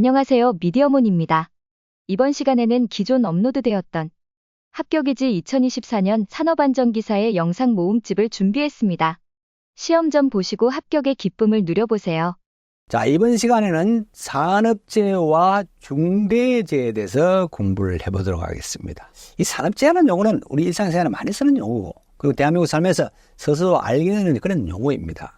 안녕하세요. 미디어몬입니다. 이번 시간에는 기존 업로드되었던 합격이지 2024년 산업안전기사의 영상 모음집을 준비했습니다. 시험점 보시고 합격의 기쁨을 누려보세요. 자, 이번 시간에는 산업재해와 중대재해에 대해서 공부를 해보도록 하겠습니다. 이 산업재해라는 용어는 우리 일상생활에 많이 쓰는 용어고, 그리고 대한민국 살면서 스스로 알게 되는 그런 용어입니다.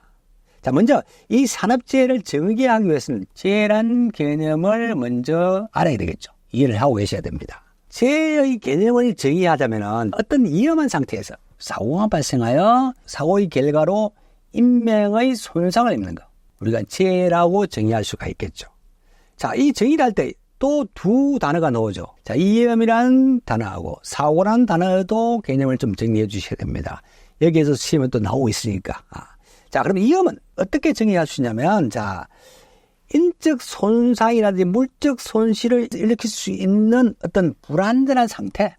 자, 먼저 이 산업재해를 정의하기 위해서는 재해란 개념을 먼저 알아야 되겠죠. 이해를 하고 계셔야 됩니다. 재해의 개념을 정의하자면 어떤 위험한 상태에서 사고가 발생하여 사고의 결과로 인명의 손상을 입는 것, 우리가 재해라고 정의할 수가 있겠죠. 자, 이 정의를 할 때 또 두 단어가 나오죠. 자, 위험이라는 단어하고 사고라는 단어도 개념을 좀 정리해 주셔야 됩니다. 여기에서 시험은 또 나오고 있으니까. 자, 그럼 위험은 어떻게 정의할 수 있냐면, 자, 인적 손상이라든지 물적 손실을 일으킬 수 있는 어떤 불안전한 상태,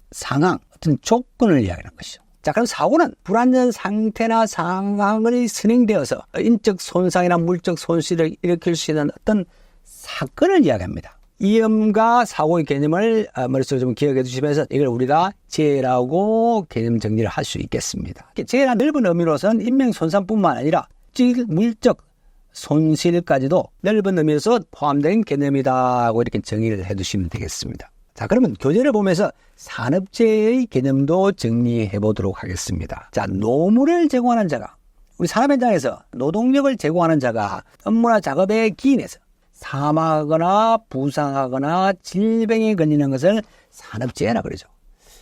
상황, 어떤 조건을 이야기하는 것이죠. 자, 그럼 사고는 불안전 상태나 상황을 선행되어서 인적 손상이나 물적 손실을 일으킬 수 있는 어떤 사건을 이야기합니다. 위험과 사고의 개념을 머릿속에 좀 기억해 주시면서 이걸 우리가 재해라고 개념 정리를 할 수 있겠습니다. 재해란 넓은 의미로서는 인명 손상뿐만 아니라 물적 손실까지도 넓은 의미에서 포함된 개념이다고 이렇게 정의를 해 두시면 되겠습니다. 자, 그러면 교재를 보면서 산업재해의 개념도 정리해 보도록 하겠습니다. 자, 노무를 제공하는 자가, 우리 산업 현장에서 노동력을 제공하는 자가 업무나 작업에 기인해서 사망하거나 부상하거나 질병에 걸리는 것을 산업재해라 그러죠.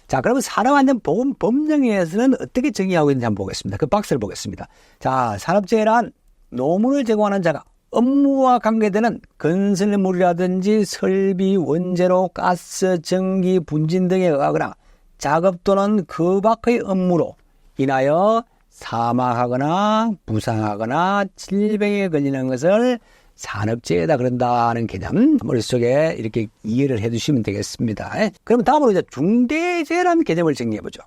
자, 그러면 산업안전보건법령에서는 어떻게 정의하고 있는지 한번 보겠습니다. 그 박스를 보겠습니다. 자, 산업재해란 노무를 제공하는 자가 업무와 관계되는 건설물이라든지 설비, 원재료, 가스, 전기, 분진 등에 의하거나 작업 또는 그 밖의 업무로 인하여 사망하거나 부상하거나 질병에 걸리는 것을 산업재해다 그런다는 개념 머릿속에 이렇게 이해를 해 주시면 되겠습니다. 그럼 다음으로 이제 중대재해라는 개념을 정리해보죠.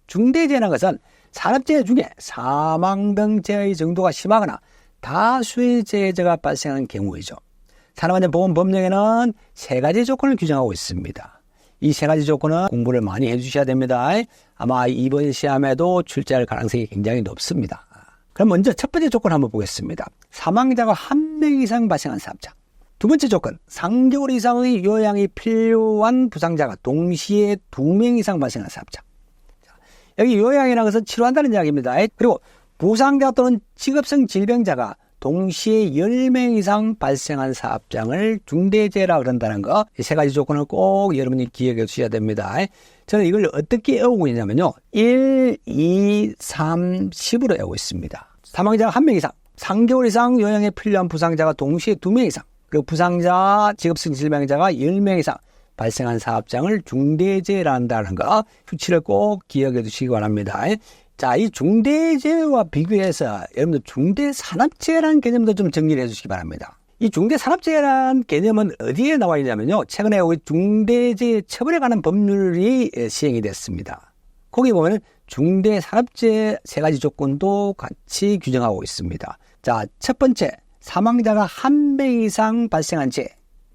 중대재해라는 것은 산업재해 중에 사망 등 재해의 정도가 심하거나 다수의 재해가 발생하는 경우이죠. 산업안전보건법령에는 세 가지 조건을 규정하고 있습니다. 이 세 가지 조건은 공부를 많이 해주셔야 됩니다. 아마 이번 시험에도 출제할 가능성이 굉장히 높습니다. 그럼 먼저 첫 번째 조건 한번 보겠습니다. 사망자가 1명 이상 발생한 사업장. 두 번째 조건, 3개월 이상의 요양이 필요한 부상자가 동시에 2명 이상 발생한 사업장. 여기 요양이라는 것은 치료한다는 이야기입니다. 그리고 부상자 또는 직업성 질병자가 동시에 10명 이상 발생한 사업장을 중대재해라 그런다는 거, 이 세 가지 조건을 꼭 여러분이 기억해 주셔야 됩니다. 저는 이걸 어떻게 외우고 있냐면요. 1, 2, 3, 10으로 외우고 있습니다. 사망자가 1명 이상, 3개월 이상 요양에 필요한 부상자가 동시에 2명 이상, 그리고 부상자, 직업성 질병자가 10명 이상 발생한 사업장을 중대재해라 한다는 거, 수치를 꼭 기억해 두시기 바랍니다. 자, 이 중대재해와 비교해서 여러분들 중대산업재해라는 개념도 좀 정리를 해 주시기 바랍니다. 이 중대산업재해라는 개념은 어디에 나와 있냐면요. 최근에 우리 중대재해 처벌에 관한 법률이 시행이 됐습니다. 거기 보면 중대산업재해 세 가지 조건도 같이 규정하고 있습니다. 자, 첫 번째, 사망자가 1명 이상 발생한 재해,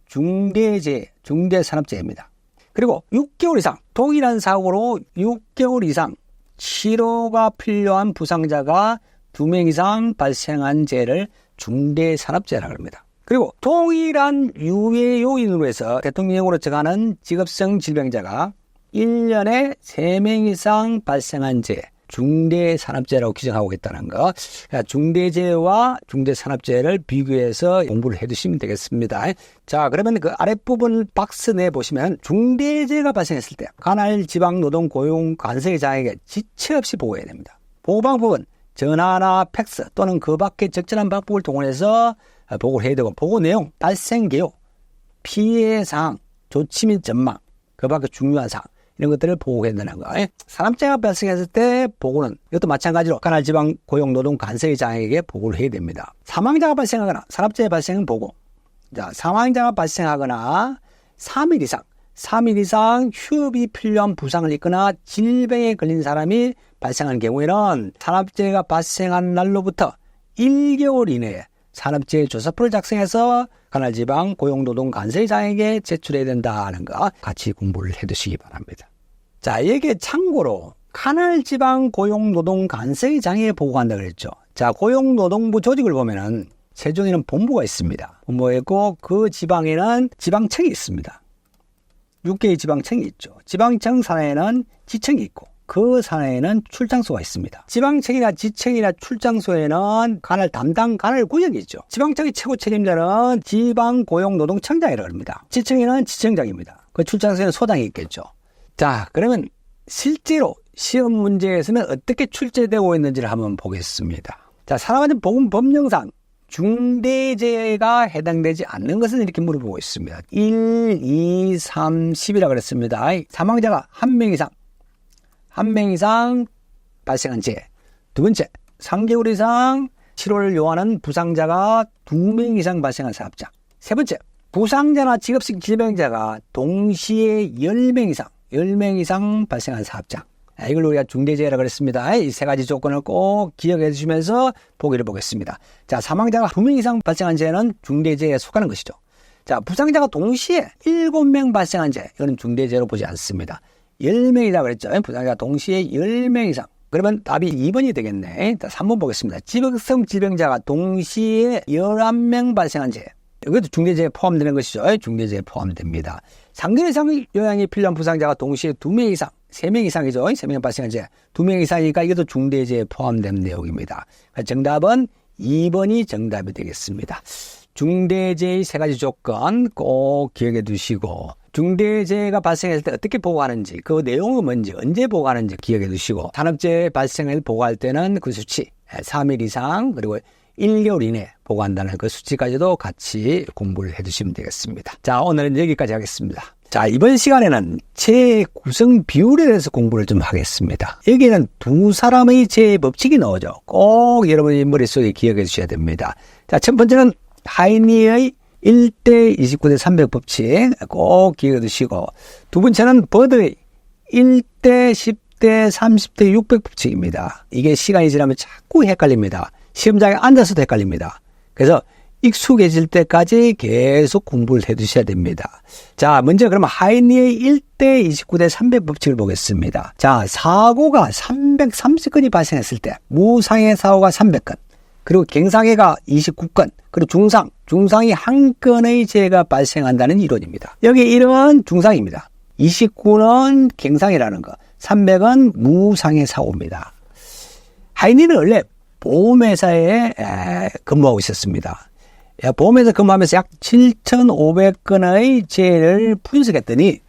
중대재해, 중대산업재해입니다. 그리고 6개월 이상, 동일한 사고로 6개월 이상 치료가 필요한 부상자가 2명 이상 발생한 재해를 중대산업재해라고 합니다. 그리고 동일한 유해 요인으로 해서 대통령령으로 정하는 직업성 질병자가 1년에 3명 이상 발생한 재해, 중대산업재해라고 규정하고 있다는 거. 중대재해와 중대산업재해를 비교해서 공부를 해두시면 되겠습니다. 자, 그러면 그 아랫부분 박스 내 보시면 중대재해가 발생했을 때 관할 지방노동 고용 관세의 장에게 지체 없이 보고해야 됩니다. 보고 방법은 전화나 팩스 또는 그 밖의 적절한 방법을 동원해서 보고를 해야 되고, 보고 내용, 발생 개요, 피해 사항, 조치 및 전망, 그 밖의 중요한 사항, 이런 것들을 보고해야 되는 거. 산업재해가 발생했을 때 보고는 이것도 마찬가지로 관할 지방 고용노동 관세의 장에게 보고를 해야 됩니다. 사망자가 발생하거나 산업재해 발생은 보고, 자, 사망자가 발생하거나 3일 이상 휴업이 필요한 부상을 입거나 질병에 걸린 사람이 발생한 경우에는 산업재해가 발생한 날로부터 1개월 이내에 산업재해 조사표를 작성해서 간헐지방 고용노동 간세장에게 제출해야 된다는 거 같이 공부를 해두시기 바랍니다. 자, 여기에 참고로 간헐지방 고용노동 간세장에 보고한다 그랬죠. 자, 고용노동부 조직을 보면은 세종에는 본부가 있습니다. 본부가 있고 그 지방에는 지방청이 있습니다. 6개의 지방청이 있죠. 지방청 산하에는 지청이 있고 그 산하에는 출장소가 있습니다. 지방청이나 지청이나 출장소에는 간헐 담당 간헐구역이 있죠. 지방청의 최고 책임자는 지방고용노동청장이라고 합니다. 지청에는 지청장입니다. 그 출장소에는 소장이 있겠죠. 자, 그러면 실제로 시험 문제에서는 어떻게 출제되고 있는지를 한번 보겠습니다. 자, 산업안전보건법령상 중대재해가 해당되지 않는 것은 이렇게 물어보고 있습니다. 1, 2, 3, 10이라고 그랬습니다. 사망자가 한 명 이상 발생한 재해. 두 번째, 3개월 이상 치료를 요하는 부상자가 2명 이상 발생한 사업장. 세 번째, 부상자나 직업식 질병자가 동시에 10명 이상 발생한 사업장. 이걸 우리가 중대재해라고 그랬습니다. 이 세 가지 조건을 꼭 기억해 주시면서 보기를 보겠습니다. 자, 사망자가 2명 이상 발생한 재해는 중대재해에 속하는 것이죠. 자, 부상자가 동시에 7명 발생한 재해, 이거는 중대재해로 보지 않습니다. 10명이라고 그랬죠. 부상자가 동시에 10명 이상. 그러면 답이 2번이 되겠네. 자, 3번 보겠습니다. 직업성 질병자가 동시에 11명 발생한 재해. 이것도 중대재해에 포함되는 것이죠. 중대재해에 포함됩니다. 3개월 이상 요양이 필요한 부상자가 동시에 2명 이상, 3명 이상이죠. 3명 발생한 재해. 2명 이상이니까 이것도 중대재해에 포함된 내용입니다. 정답은 2번이 정답이 되겠습니다. 중대재해의 세 가지 조건 꼭 기억해 두시고, 중대재해가 발생했을 때 어떻게 보고하는지, 그 내용은 뭔지, 언제 보고하는지 기억해 두시고, 산업재해 발생을 보고할 때는 그 수치 3일 이상 그리고 1개월 이내 보고한다는 그 수치까지도 같이 공부를 해두시면 되겠습니다. 자, 오늘은 여기까지 하겠습니다. 자, 이번 시간에는 재해 구성 비율에 대해서 공부를 좀 하겠습니다. 여기에는 두 사람의 재해 법칙이 나오죠. 꼭 여러분이 머릿속에 기억해 주셔야 됩니다. 자, 첫 번째는 하이니의 1대 29대 300 법칙 꼭 기억해 두시고, 두 번째는 버드의 1대 10대 30대 600 법칙입니다. 이게 시간이 지나면 자꾸 헷갈립니다. 시험장에 앉아서도 헷갈립니다. 그래서 익숙해질 때까지 계속 공부를 해두셔야 됩니다. 자, 먼저 그러면 하이니의 1대 29대 300 법칙을 보겠습니다. 자, 사고가 330건이 발생했을 때 무상해 사고가 300건, 그리고 갱상해가 29건, 그리고 중상이 1건의 재해가 발생한다는 이론입니다. 여기 1은 중상입니다. 29는 갱상이라는 거, 300은 무상해 사고입니다. 하이니는 원래 보험회사에 근무하고 있었습니다. 보험회사 근무하면서 약 7,500건의 재해를 분석했더니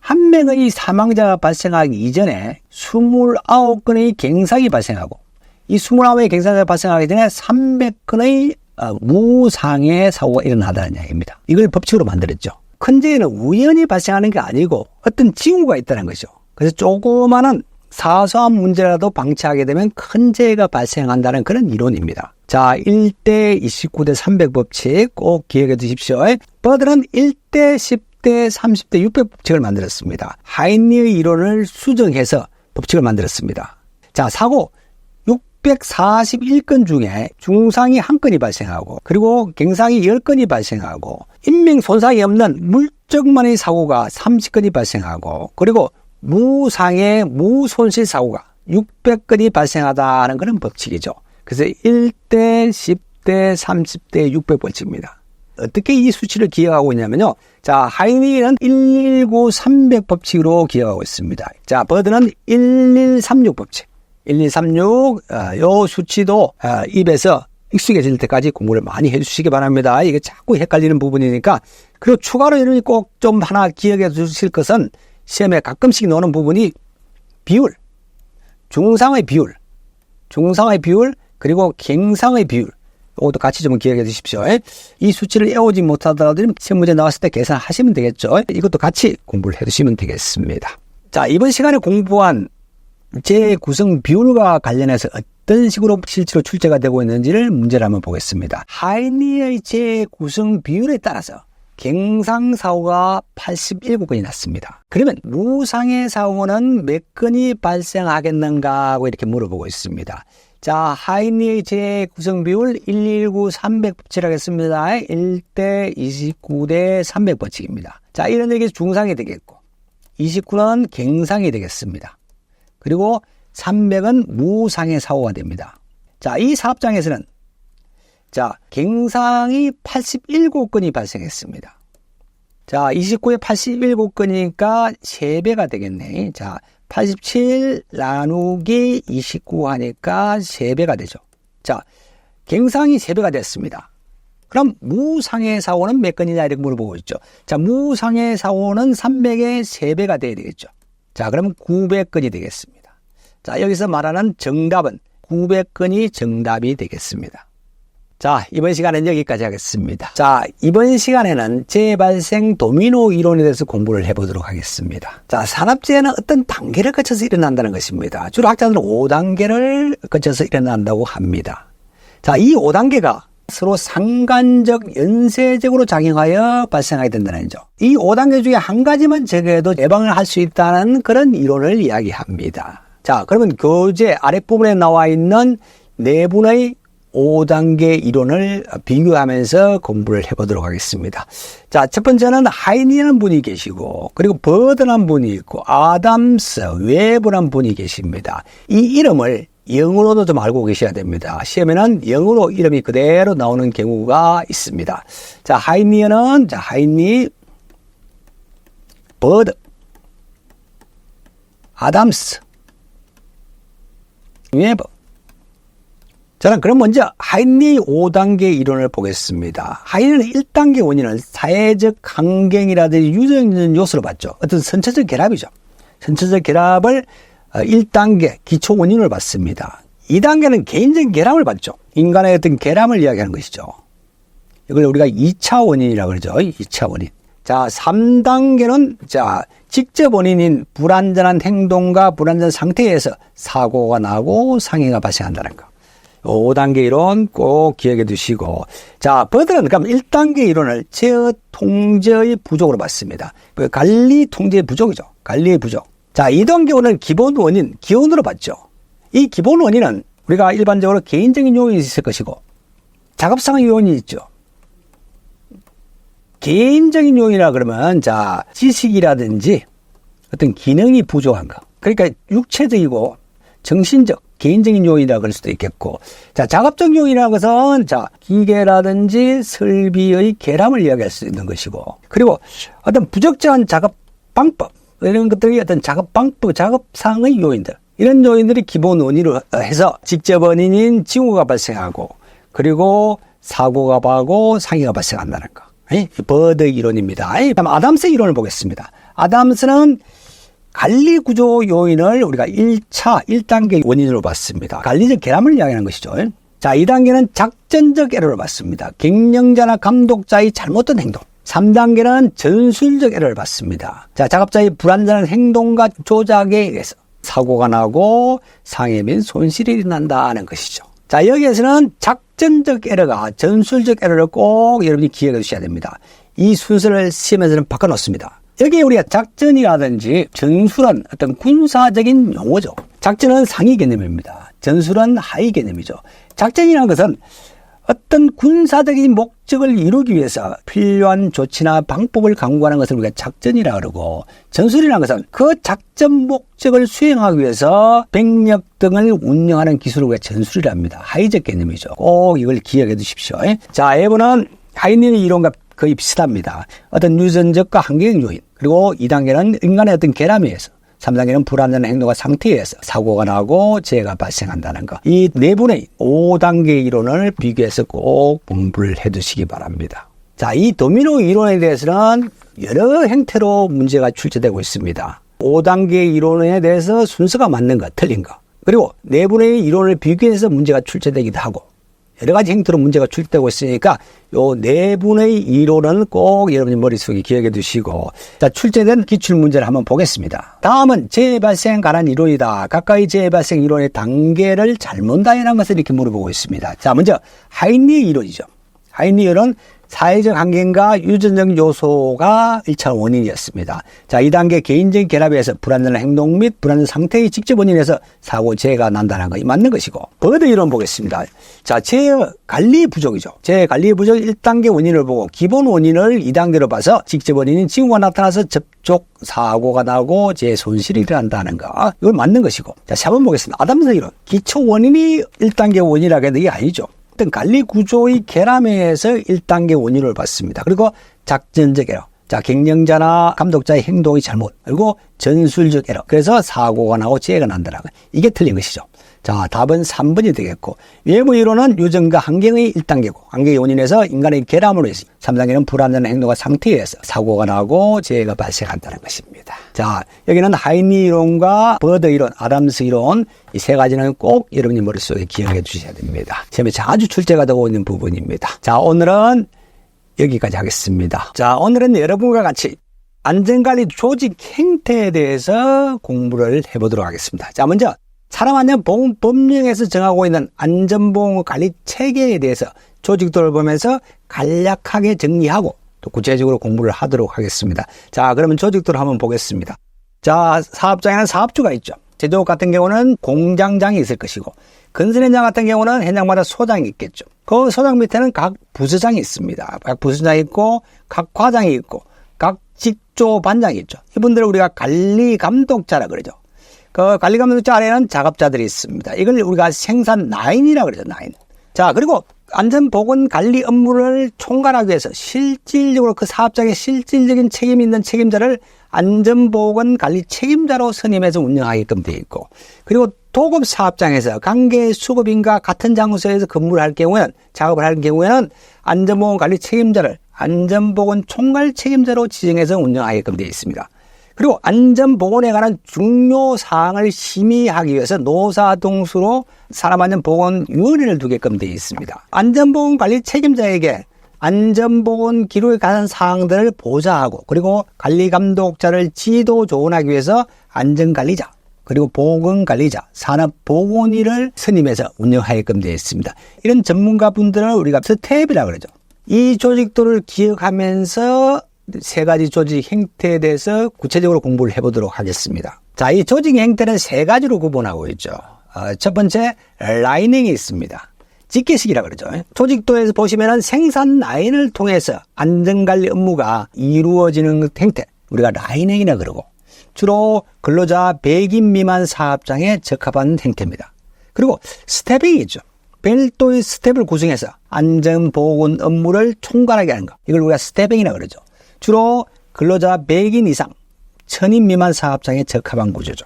한 명의 사망자가 발생하기 이전에 29건의 갱상이 발생하고, 이 29건의 갱상이 발생하기 전에 300건의 무상해 사고가 일어나다는 이야기입니다. 이걸 법칙으로 만들었죠. 큰 재해는 우연히 발생하는 게 아니고 어떤 징후가 있다는 거죠. 그래서 조그마한 사소한 문제라도 방치하게 되면 큰 재해가 발생한다는 그런 이론입니다. 자, 1대 29대 300 법칙 꼭 기억해 두십시오. 버드는 1대 10대 30대 600 법칙을 만들었습니다. 하이니의 이론을 수정해서 법칙을 만들었습니다. 자, 사고 641건 중에 중상이 1건이 발생하고, 그리고 갱상이 10건이 발생하고, 인명 손상이 없는 물적만의 사고가 30건이 발생하고, 그리고 무상해 무손실 사고가 600건이 발생하다는 그런 법칙이죠. 그래서 1대 10대 30대 600 법칙입니다. 어떻게 이 수치를 기억하고 있냐면요. 자, 하이니는 119 300 법칙으로 기억하고 있습니다. 자, 버드는 1136 법칙. 1136, 요 수치도 입에서 익숙해질 때까지 공부를 많이 해주시기 바랍니다. 이게 자꾸 헷갈리는 부분이니까. 그리고 추가로 여러분이 꼭 좀 하나 기억해 주실 것은, 시험에 가끔씩 나오는 부분이 비율, 중상의 비율, 그리고 갱상의 비율, 이것도 같이 좀 기억해 주십시오. 이 수치를 외우지 못하더라도 시험 문제 나왔을 때 계산하시면 되겠죠. 이것도 같이 공부를 해 두시면 되겠습니다. 자, 이번 시간에 공부한 재해 구성 비율과 관련해서 어떤 식으로 실제로 출제가 되고 있는지를 문제를 한번 보겠습니다. 하이니의 재해 구성 비율에 따라서 갱상사고가 87건이 났습니다. 그러면 무상해 사고는 몇 건이 발생하겠는가 하고 이렇게 물어보고 있습니다. 자, 하인리의 재구성 비율 119 300 법칙하겠습니다. 1대 29대 300 법칙입니다. 자, 이런 얘기 중상이 되겠고 29는 갱상이 되겠습니다. 그리고 300은 무상해 사고가 됩니다. 자, 이 사업장에서는 자, 갱상이 87건이 발생했습니다. 자, 29에 87건이니까 3배가 되겠네. 자, 87 나누기 29 하니까 3배가 되죠. 자, 갱상이 3배가 됐습니다. 그럼 무상해 사고는 몇 건이냐 이렇게 물어보고 있죠. 자, 무상해 사고는 300의 3배가 돼야 되겠죠. 자, 그러면 900건이 되겠습니다. 자, 여기서 말하는 정답은 900건이 정답이 되겠습니다. 자, 이번 시간은 여기까지 하겠습니다. 자, 이번 시간에는 재발생 도미노 이론에 대해서 공부를 해보도록 하겠습니다. 자, 산업재해는 어떤 단계를 거쳐서 일어난다는 것입니다. 주로 학자들은 5단계를 거쳐서 일어난다고 합니다. 자, 이 5단계가 서로 상관적, 연쇄적으로 작용하여 발생하게 된다는 점. 이 5단계 중에 한 가지만 제거해도 예방을 할 수 있다는 그런 이론을 이야기합니다. 자, 그러면 교재 아랫부분에 나와 있는 네 분의 5단계 이론을 비교하면서 공부를 해보도록 하겠습니다. 자, 첫 번째는 하인이라는 분이 계시고, 그리고 버드라는 분이 있고, 아담스, 웨브라는 분이 계십니다. 이 이름을 영어로도 좀 알고 계셔야 됩니다. 시험에는 영어로 이름이 그대로 나오는 경우가 있습니다. 자, 하인리는, 자, 하인리, 버드, 아담스, 웨브. 저는 그럼 먼저 하인리 5단계 이론을 보겠습니다. 하인리는 1단계 원인을 사회적 환경이라든지 유전적 요소로 봤죠. 어떤 선체적 결합이죠. 선체적 결합을 1단계 기초 원인을 봤습니다. 2단계는 개인적 결함을 봤죠. 인간의 어떤 결함을 이야기하는 것이죠. 이걸 우리가 2차 원인이라고 그러죠. 2차 원인. 자, 3단계는 자, 직접 원인인 불안전한 행동과 불안전 상태에서 사고가 나고 상해가 발생한다는 거. 5단계 이론 꼭 기억해 두시고. 자, 버드는 그럼 1단계 이론을 제어 통제의 부족으로 봤습니다. 관리 통제의 부족이죠. 관리의 부족. 자, 2단계 원은 기본 원인, 기원으로 봤죠. 이 기본 원인은 우리가 일반적으로 개인적인 요인이 있을 것이고, 작업상 요인이 있죠. 개인적인 요인이라 그러면, 자, 지식이라든지 어떤 기능이 부족한 거. 그러니까 육체적이고 정신적, 개인적인 요인이라고 할 수도 있겠고, 자, 작업적 요인이라는 것은, 자, 기계라든지 설비의 결함을 이야기할 수 있는 것이고, 그리고 어떤 부적절한 작업 방법, 이런 것들이 어떤 작업 방법, 작업상의 요인들, 이런 요인들이 기본 원인으로 해서 직접 원인인 징후가 발생하고, 그리고 사고가 나고 상해가 발생한다는 거. 버드 이론입니다. 다음 아담스 이론을 보겠습니다. 아담스는 관리 구조 요인을 우리가 1단계 원인으로 봤습니다. 관리적 결함을 이야기하는 것이죠. 자, 2단계는 작전적 에러를 봤습니다. 경영자나 감독자의 잘못된 행동. 3단계는 전술적 에러를 봤습니다. 자, 작업자의 불안전한 행동과 조작에 의해서 사고가 나고 상해 및 손실이 일어난다는 것이죠. 자, 여기에서는 작전적 에러가 전술적 에러를 꼭 여러분이 기억해 주셔야 됩니다. 이 순서를 시험에서는 바꿔놓습니다. 여기에 우리가 작전이라든지 전술은 어떤 군사적인 용어죠. 작전은 상위 개념입니다. 전술은 하위 개념이죠. 작전이라는 것은 어떤 군사적인 목적을 이루기 위해서 필요한 조치나 방법을 강구하는 것을 우리가 작전이라고 그러고, 전술이라는 것은 그 작전 목적을 수행하기 위해서 병력 등을 운영하는 기술을 우리가 전술이라 합니다. 하위적 개념이죠. 꼭 이걸 기억해 두십시오. 자, F는 하인리의 이론과 거의 비슷합니다. 어떤 유전적과 환경 요인, 그리고 2단계는 인간의 어떤 결함에 의해서, 3단계는 불안전한 행동과 상태에 의해서 사고가 나고 재해가 발생한다는 것. 이 네 분의 5단계 이론을 비교해서 꼭 공부를 해 두시기 바랍니다. 자, 이 도미노 이론에 대해서는 여러 형태로 문제가 출제되고 있습니다. 5단계 이론에 대해서 순서가 맞는 것, 틀린 것. 그리고 네 분의 이론을 비교해서 문제가 출제되기도 하고, 여러 가지 형태로 문제가 출제되고 있으니까 요 네 분의 이론은 꼭 여러분이 머릿속에 기억해 두시고, 자, 출제된 기출문제를 한번 보겠습니다. 다음은 재발생 관한 이론이다. 가까이 재발생 이론의 단계를 잘못 다연한 것을 이렇게 물어보고 있습니다. 자, 먼저 하인리 이론이죠. 하인리 이론은 사회적 환경과 유전적 요소가 1차 원인이었습니다. 자, 2단계 개인적인 결합에 의해서 불안전한 행동 및 불안전 상태의 직접 원인에서 사고 재해가 난다는 것이 맞는 것이고, 버드 이론 보겠습니다. 자, 재해 관리 부족이죠. 재해 관리 부족 1단계 원인을 보고 기본 원인을 2단계로 봐서 직접 원인인 징후가 나타나서 접촉 사고가 나고 재해 손실이 일어난다는 거, 이걸 맞는 것이고. 자, 4번 보겠습니다. 아담스 이론. 기초 원인이 1단계 원인이라고 해도 이게 아니죠. 어떤 관리 구조의 결함에서 1단계 원인을 봤습니다. 그리고 작전적 에러. 자, 경영자나 감독자의 행동이 잘못. 그리고 전술적 에러. 그래서 사고가 나고 재해가 난다는 거. 이게 틀린 것이죠. 자, 답은 3번이 되겠고, 외부 이론은 유전과 환경의 1단계고, 환경의 원인에서 인간의 결함으로 해서 3단계는 불안전한 행동과 상태에 의해서 사고가 나고 재해가 발생한다는 것입니다. 자, 여기는 하이니 이론과 버드 이론, 아담스 이론, 이 세 가지는 꼭 여러분이 머릿속에 기억해 주셔야 됩니다. 시험에 자주 출제가 되고 있는 부분입니다. 자, 오늘은 여기까지 하겠습니다. 자, 오늘은 여러분과 같이 안전관리 조직 행태에 대해서 공부를 해보도록 하겠습니다. 자, 먼저 산업안전보건법령에서 정하고 있는 안전보건관리 체계에 대해서 조직도를 보면서 간략하게 정리하고 또 구체적으로 공부를 하도록 하겠습니다. 자, 그러면 조직도를 한번 보겠습니다. 자, 사업장에는 사업주가 있죠. 제조업 같은 경우는 공장장이 있을 것이고, 건설현장 같은 경우는 현장마다 소장이 있겠죠. 그 소장 밑에는 각 부서장이 있습니다. 각 부서장이 있고, 각 과장이 있고, 각 직조 반장이 있죠. 이분들을 우리가 관리감독자라 그러죠. 그 관리감독자 아래에는 작업자들이 있습니다. 이걸 우리가 생산 라인이라고 그러죠, 라인. 자, 그리고 안전보건 관리 업무를 총괄하기 위해서 실질적으로 그 사업장에 실질적인 책임 있는 책임자를 안전보건 관리 책임자로 선임해서 운영하게끔 되어 있고, 그리고 도급 사업장에서 관계 수급인과 같은 장소에서 근무를 할 경우에는, 작업을 할 경우에는 안전보건 관리 책임자를 안전보건 총괄 책임자로 지정해서 운영하게끔 되어 있습니다. 그리고 안전보건에 관한 중요 사항을 심의하기 위해서 노사동수로 산업안전보건위원회를 두게끔 되어 있습니다. 안전보건관리 책임자에게 안전보건 기록에 관한 사항들을 보좌하고, 그리고 관리감독자를 지도 조언하기 위해서 안전관리자, 그리고 보건관리자, 산업보건위를 선임해서 운영하게끔 되어 있습니다. 이런 전문가분들을 우리가 스텝이라고 그러죠. 이 조직도를 기억하면서 세 가지 조직 행태에 대해서 구체적으로 공부를 해보도록 하겠습니다. 자, 이 조직 행태는 세 가지로 구분하고 있죠. 첫 번째, 라이닝이 있습니다. 직계식이라고 그러죠. 조직도에서 보시면은 생산 라인을 통해서 안전관리 업무가 이루어지는 행태, 우리가 라이닝이라 그러고, 주로 근로자 100인 미만 사업장에 적합한 행태입니다. 그리고 스태핑이 있죠. 별도의 스텝을 구성해서 안전보건 업무를 총괄하게 하는 것, 이걸 우리가 스태핑이라고 그러죠. 주로 근로자 100인 이상, 1000인 미만 사업장에 적합한 구조죠.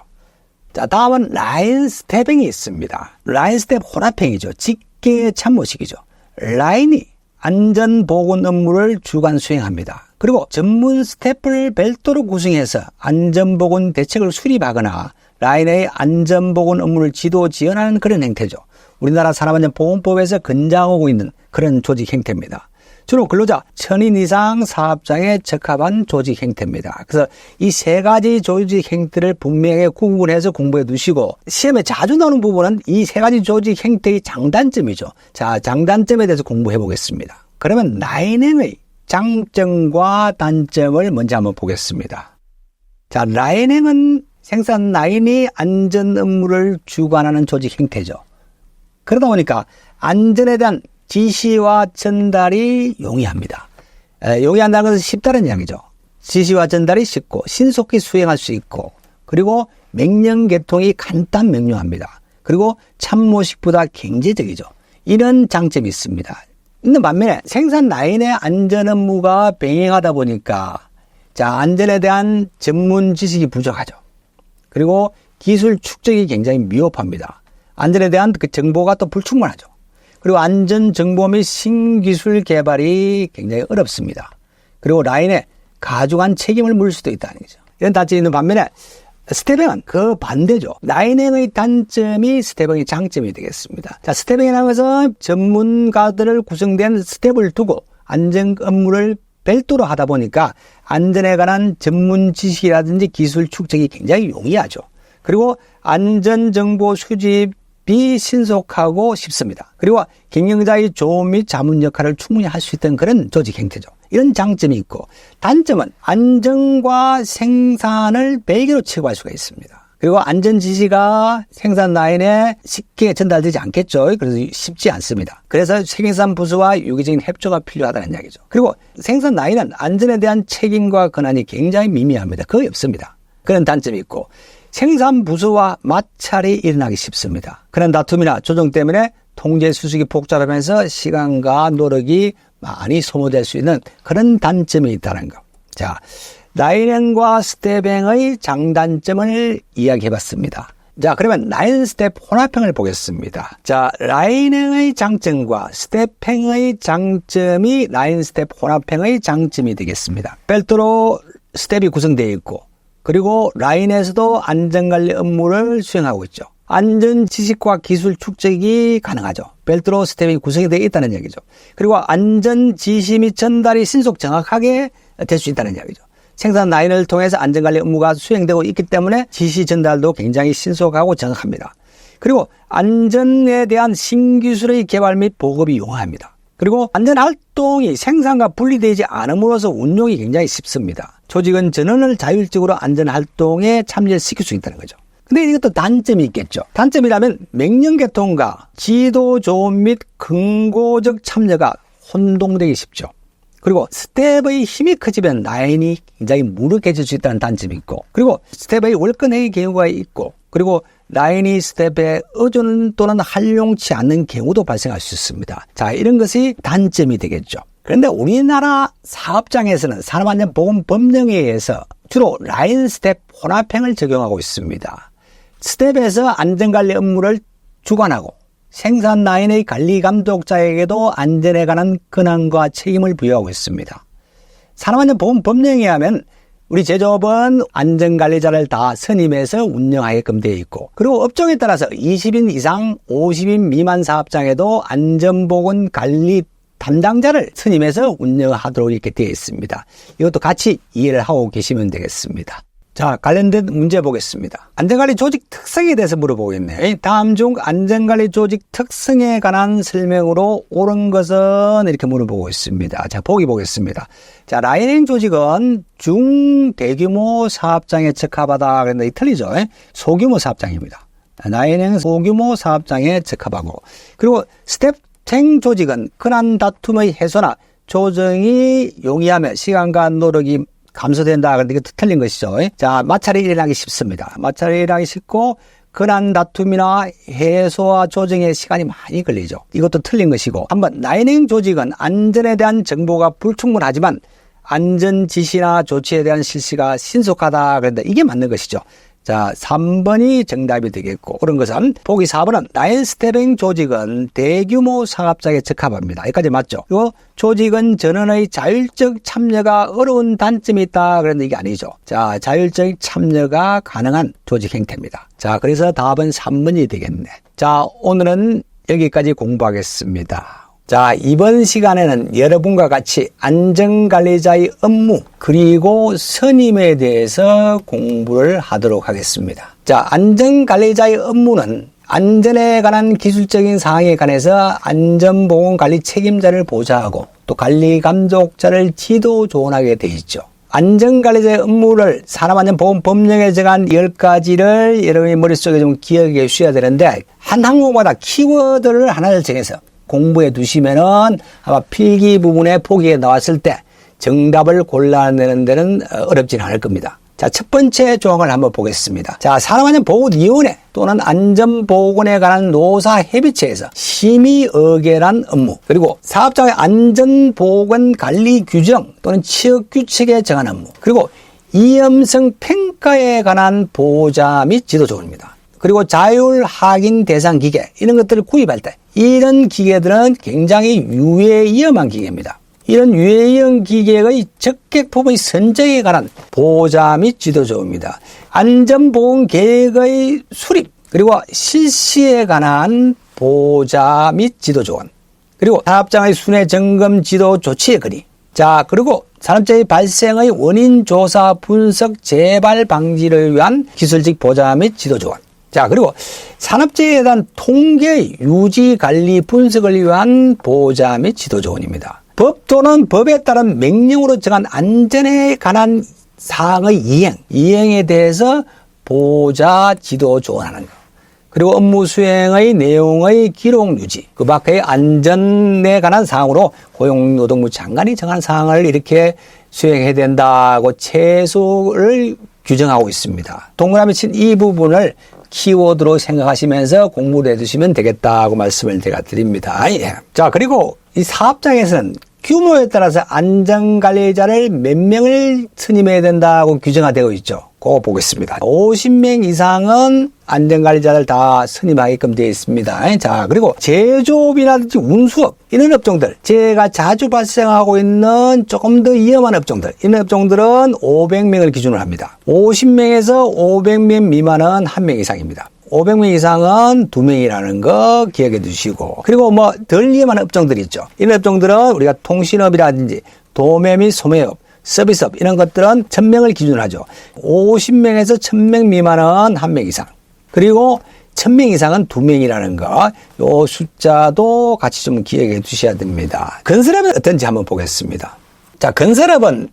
자, 다음은 라인 스태핑이 있습니다. 라인 스텝 혼합행위죠. 직계 참모식이죠. 라인이 안전보건 업무를 주관 수행합니다. 그리고 전문 스태프를 별도로 구성해서 안전보건 대책을 수립하거나 라인의 안전보건 업무를 지도 지원하는 그런 행태죠. 우리나라 산업안전보건법에서 권장하고 있는 그런 조직 행태입니다. 주로 근로자 1000인 이상 사업장에 적합한 조직 행태입니다. 그래서 이 세 가지 조직 행태를 분명하게 구분해서 공부해 두시고, 시험에 자주 나오는 부분은 이 세 가지 조직 행태의 장단점이죠. 자, 장단점에 대해서 공부해 보겠습니다. 그러면 라인행의 장점과 단점을 먼저 한번 보겠습니다. 자, 라인행은 생산 라인이 안전 업무를 주관하는 조직 행태죠. 그러다 보니까 안전에 대한 지시와 전달이 용이합니다. 용이한다는 것은 쉽다는 이야기죠. 지시와 전달이 쉽고 신속히 수행할 수 있고, 그리고 명령 개통이 간단 명료합니다. 그리고 참모식보다 경제적이죠. 이런 장점이 있습니다. 있는 반면에 생산 라인의 안전 업무가 병행하다 보니까, 자, 안전에 대한 전문 지식이 부족하죠. 그리고 기술 축적이 굉장히 미흡합니다. 안전에 대한 그 정보가 또 불충분하죠. 그리고 안전 정보 및 신기술 개발이 굉장히 어렵습니다. 그리고 라인에 가중한 책임을 물을 수도 있다는 거죠. 이런 단점이 있는 반면에 스태핑은 그 반대죠. 라인행의 단점이 스태핑의 장점이 되겠습니다. 자, 스태핑이라는 것은 전문가들을 구성된 스텝을 두고 안전 업무를 별도로 하다 보니까 안전에 관한 전문 지식이라든지 기술 축적이 굉장히 용이하죠. 그리고 안전정보 수집, 비신속하고 쉽습니다. 그리고 경영자의 조언 및 자문 역할을 충분히 할 수 있던 그런 조직 형태죠. 이런 장점이 있고, 단점은 안정과 생산을 베개로 채굴할 수가 있습니다. 그리고 안전 지시가 생산 라인에 쉽게 전달되지 않겠죠. 그래서 쉽지 않습니다. 그래서 생산 부서와 유기적인 협조가 필요하다는 이야기죠. 그리고 생산 라인은 안전에 대한 책임과 권한이 굉장히 미미합니다. 거의 없습니다. 그런 단점이 있고, 생산 부서와 마찰이 일어나기 쉽습니다. 그런 다툼이나 조정 때문에 통제 수식이 복잡하면서 시간과 노력이 많이 소모될 수 있는 그런 단점이 있다는 거. 자, 라인행과 스텝행의 장단점을 이야기해봤습니다. 자, 그러면 라인 스텝 혼합행을 보겠습니다. 자, 라인행의 장점과 스텝행의 장점이 라인 스텝 혼합행의 장점이 되겠습니다. 별도로 스텝이 구성되어 있고, 그리고 라인에서도 안전관리 업무를 수행하고 있죠. 안전 지식과 기술 축적이 가능하죠. 별도로 스텝이 구성이 되어 있다는 얘기죠. 그리고 안전 지시 및 전달이 신속 정확하게 될 수 있다는 이야기죠. 생산 라인을 통해서 안전관리 업무가 수행되고 있기 때문에 지시 전달도 굉장히 신속하고 정확합니다. 그리고 안전에 대한 신기술의 개발 및 보급이 용이합니다. 그리고 안전활동이 생산과 분리되지 않음으로써 운용이 굉장히 쉽습니다. 조직은 전원을 자율적으로 안전활동에 참여시킬 수 있다는 거죠. 근데 이것도 단점이 있겠죠. 단점이라면 명령계통과 지도 조언 및 근거적 참여가 혼동되기 쉽죠. 그리고 스텝의 힘이 커지면 라인이 굉장히 무력해질 수 있다는 단점이 있고, 그리고 스텝의 월권회의 경우가 있고, 그리고 라인이 스텝에 의존 또는 활용치 않는 경우도 발생할 수 있습니다. 자, 이런 것이 단점이 되겠죠. 그런데 우리나라 사업장에서는 산업안전보건법령에 의해서 주로 라인 스텝 혼합행을 적용하고 있습니다. 스텝에서 안전관리 업무를 주관하고 생산 라인의 관리 감독자에게도 안전에 관한 권한과 책임을 부여하고 있습니다. 산업안전보건법령에 하면 우리 제조업은 안전관리자를 다 선임해서 운영하게끔 되어 있고, 그리고 업종에 따라서 20인 이상 50인 미만 사업장에도 안전보건관리 담당자를 선임해서 운영하도록 이렇게 되어 있습니다. 이것도 같이 이해를 하고 계시면 되겠습니다. 자, 관련된 문제 보겠습니다. 안전관리 조직 특성에 대해서 물어보겠네요. 다음 중 안전관리 조직 특성에 관한 설명으로 옳은 것은 이렇게 물어보고 있습니다. 자, 보기 보겠습니다. 자, 라인행 조직은 중대규모 사업장에 적합하다. 그런데 틀리죠. 소규모 사업장입니다. 라인행 소규모 사업장에 적합하고, 그리고 스텝행 조직은 흔한 다툼의 해소나 조정이 용이하며 시간과 노력이 감소된다. 그런데 이것도 틀린 것이죠. 자, 마찰이 일어나기 쉽습니다. 마찰이 일어나기 쉽고, 근한 다툼이나 해소와 조정에 시간이 많이 걸리죠. 이것도 틀린 것이고, 한번 라인행 조직은 안전에 대한 정보가 불충분하지만 안전 지시나 조치에 대한 실시가 신속하다. 그런데 이게 맞는 것이죠. 자, 3번이 정답이 되겠고, 그런 것은 보기 4번은 라인 스텝행 조직은 대규모 사업장에 적합합니다. 여기까지 맞죠? 그리고 조직은 전원의 자율적 참여가 어려운 단점이 있다. 그런데 이게 아니죠. 자, 자율적 참여가 가능한 조직 형태입니다. 자, 그래서 답은 3번이 되겠네. 자, 오늘은 여기까지 공부하겠습니다. 자, 이번 시간에는 여러분과 같이 안전관리자의 업무 그리고 선임에 대해서 공부를 하도록 하겠습니다. 자, 안전관리자의 업무는 안전에 관한 기술적인 사항에 관해서 안전보건관리 책임자를 보좌하고 또 관리감독자를 지도 조언하게 되어 있죠. 안전관리자의 업무를 산업안전보건법령에 정한 10가지를 여러분의 머릿속에 좀 기억해 주셔야 되는데, 한 항목마다 키워드를 하나를 정해서 공부해 두시면은 아마 필기 부분에 보기에 나왔을 때 정답을 골라내는 데는 어렵지는 않을 겁니다. 자, 첫 번째 조항을 한번 보겠습니다. 자, 산업안전보건위원회 또는 안전보건에 관한 노사협의체에서 심의 의결한 업무, 그리고 사업장의 안전보건관리 규정 또는 취업규칙에 정한 업무, 그리고 위험성 평가에 관한 보호자 및 지도조언입니다. 그리고 자율 확인 대상 기계, 이런 것들을 구입할 때 이런 기계들은 굉장히 유해 위험한 기계입니다. 이런 유해 위험 기계의 적격 부분의 선정에 관한 보호자 및 지도조입니다. 안전보건 계획의 수립, 그리고 실시에 관한 보호자 및 지도조언, 그리고 사업장의 순회 점검 지도 조치의 건의. 자, 그리고 산업재해 발생의 원인 조사 분석 재발 방지를 위한 기술적 보좌 및 지도 조언. 자, 그리고 산업재해에 대한 통계, 유지, 관리, 분석을 위한 보호자 및 지도조언입니다. 법 또는 법에 따른 명령으로 정한 안전에 관한 사항의 이행에 대해서 보호자 지도조언하는 것. 그리고 업무 수행의 내용의 기록 유지, 그 밖의 안전에 관한 사항으로 고용노동부 장관이 정한 사항을 이렇게 수행해야 된다고 최소를 규정하고 있습니다. 동그라미 친 이 부분을 키워드로 생각하시면서 공부를 해두시면 되겠다고 말씀을 제가 드립니다. 예. 자, 그리고 이 사업장에서는 규모에 따라서 안전관리자를 몇 명을 선임해야 된다고 규정화 되어 있죠. 그거 보겠습니다. 50명 이상은 안전관리자를 다 선임하게끔 되어 있습니다. 자, 그리고 제조업이라든지 운수업, 이런 업종들, 재해가 자주 발생하고 있는 조금 더 위험한 업종들, 이런 업종들은 500명을 기준으로 합니다. 50명에서 500명 미만은 1명 이상입니다. 500명 이상은 2명이라는 거 기억해 두시고, 그리고 뭐 덜 위험한 업종들이 있죠. 이런 업종들은 우리가 통신업이라든지 도매 및 소매업, 서비스업 이런 것들은 1000명을 기준으로 하죠. 50명에서 1000명 미만은 1명 이상. 그리고 1000명 이상은 2명이라는 거, 요 숫자도 같이 좀 기억해 두셔야 됩니다. 건설업은 어떤지 한번 보겠습니다. 자, 건설업은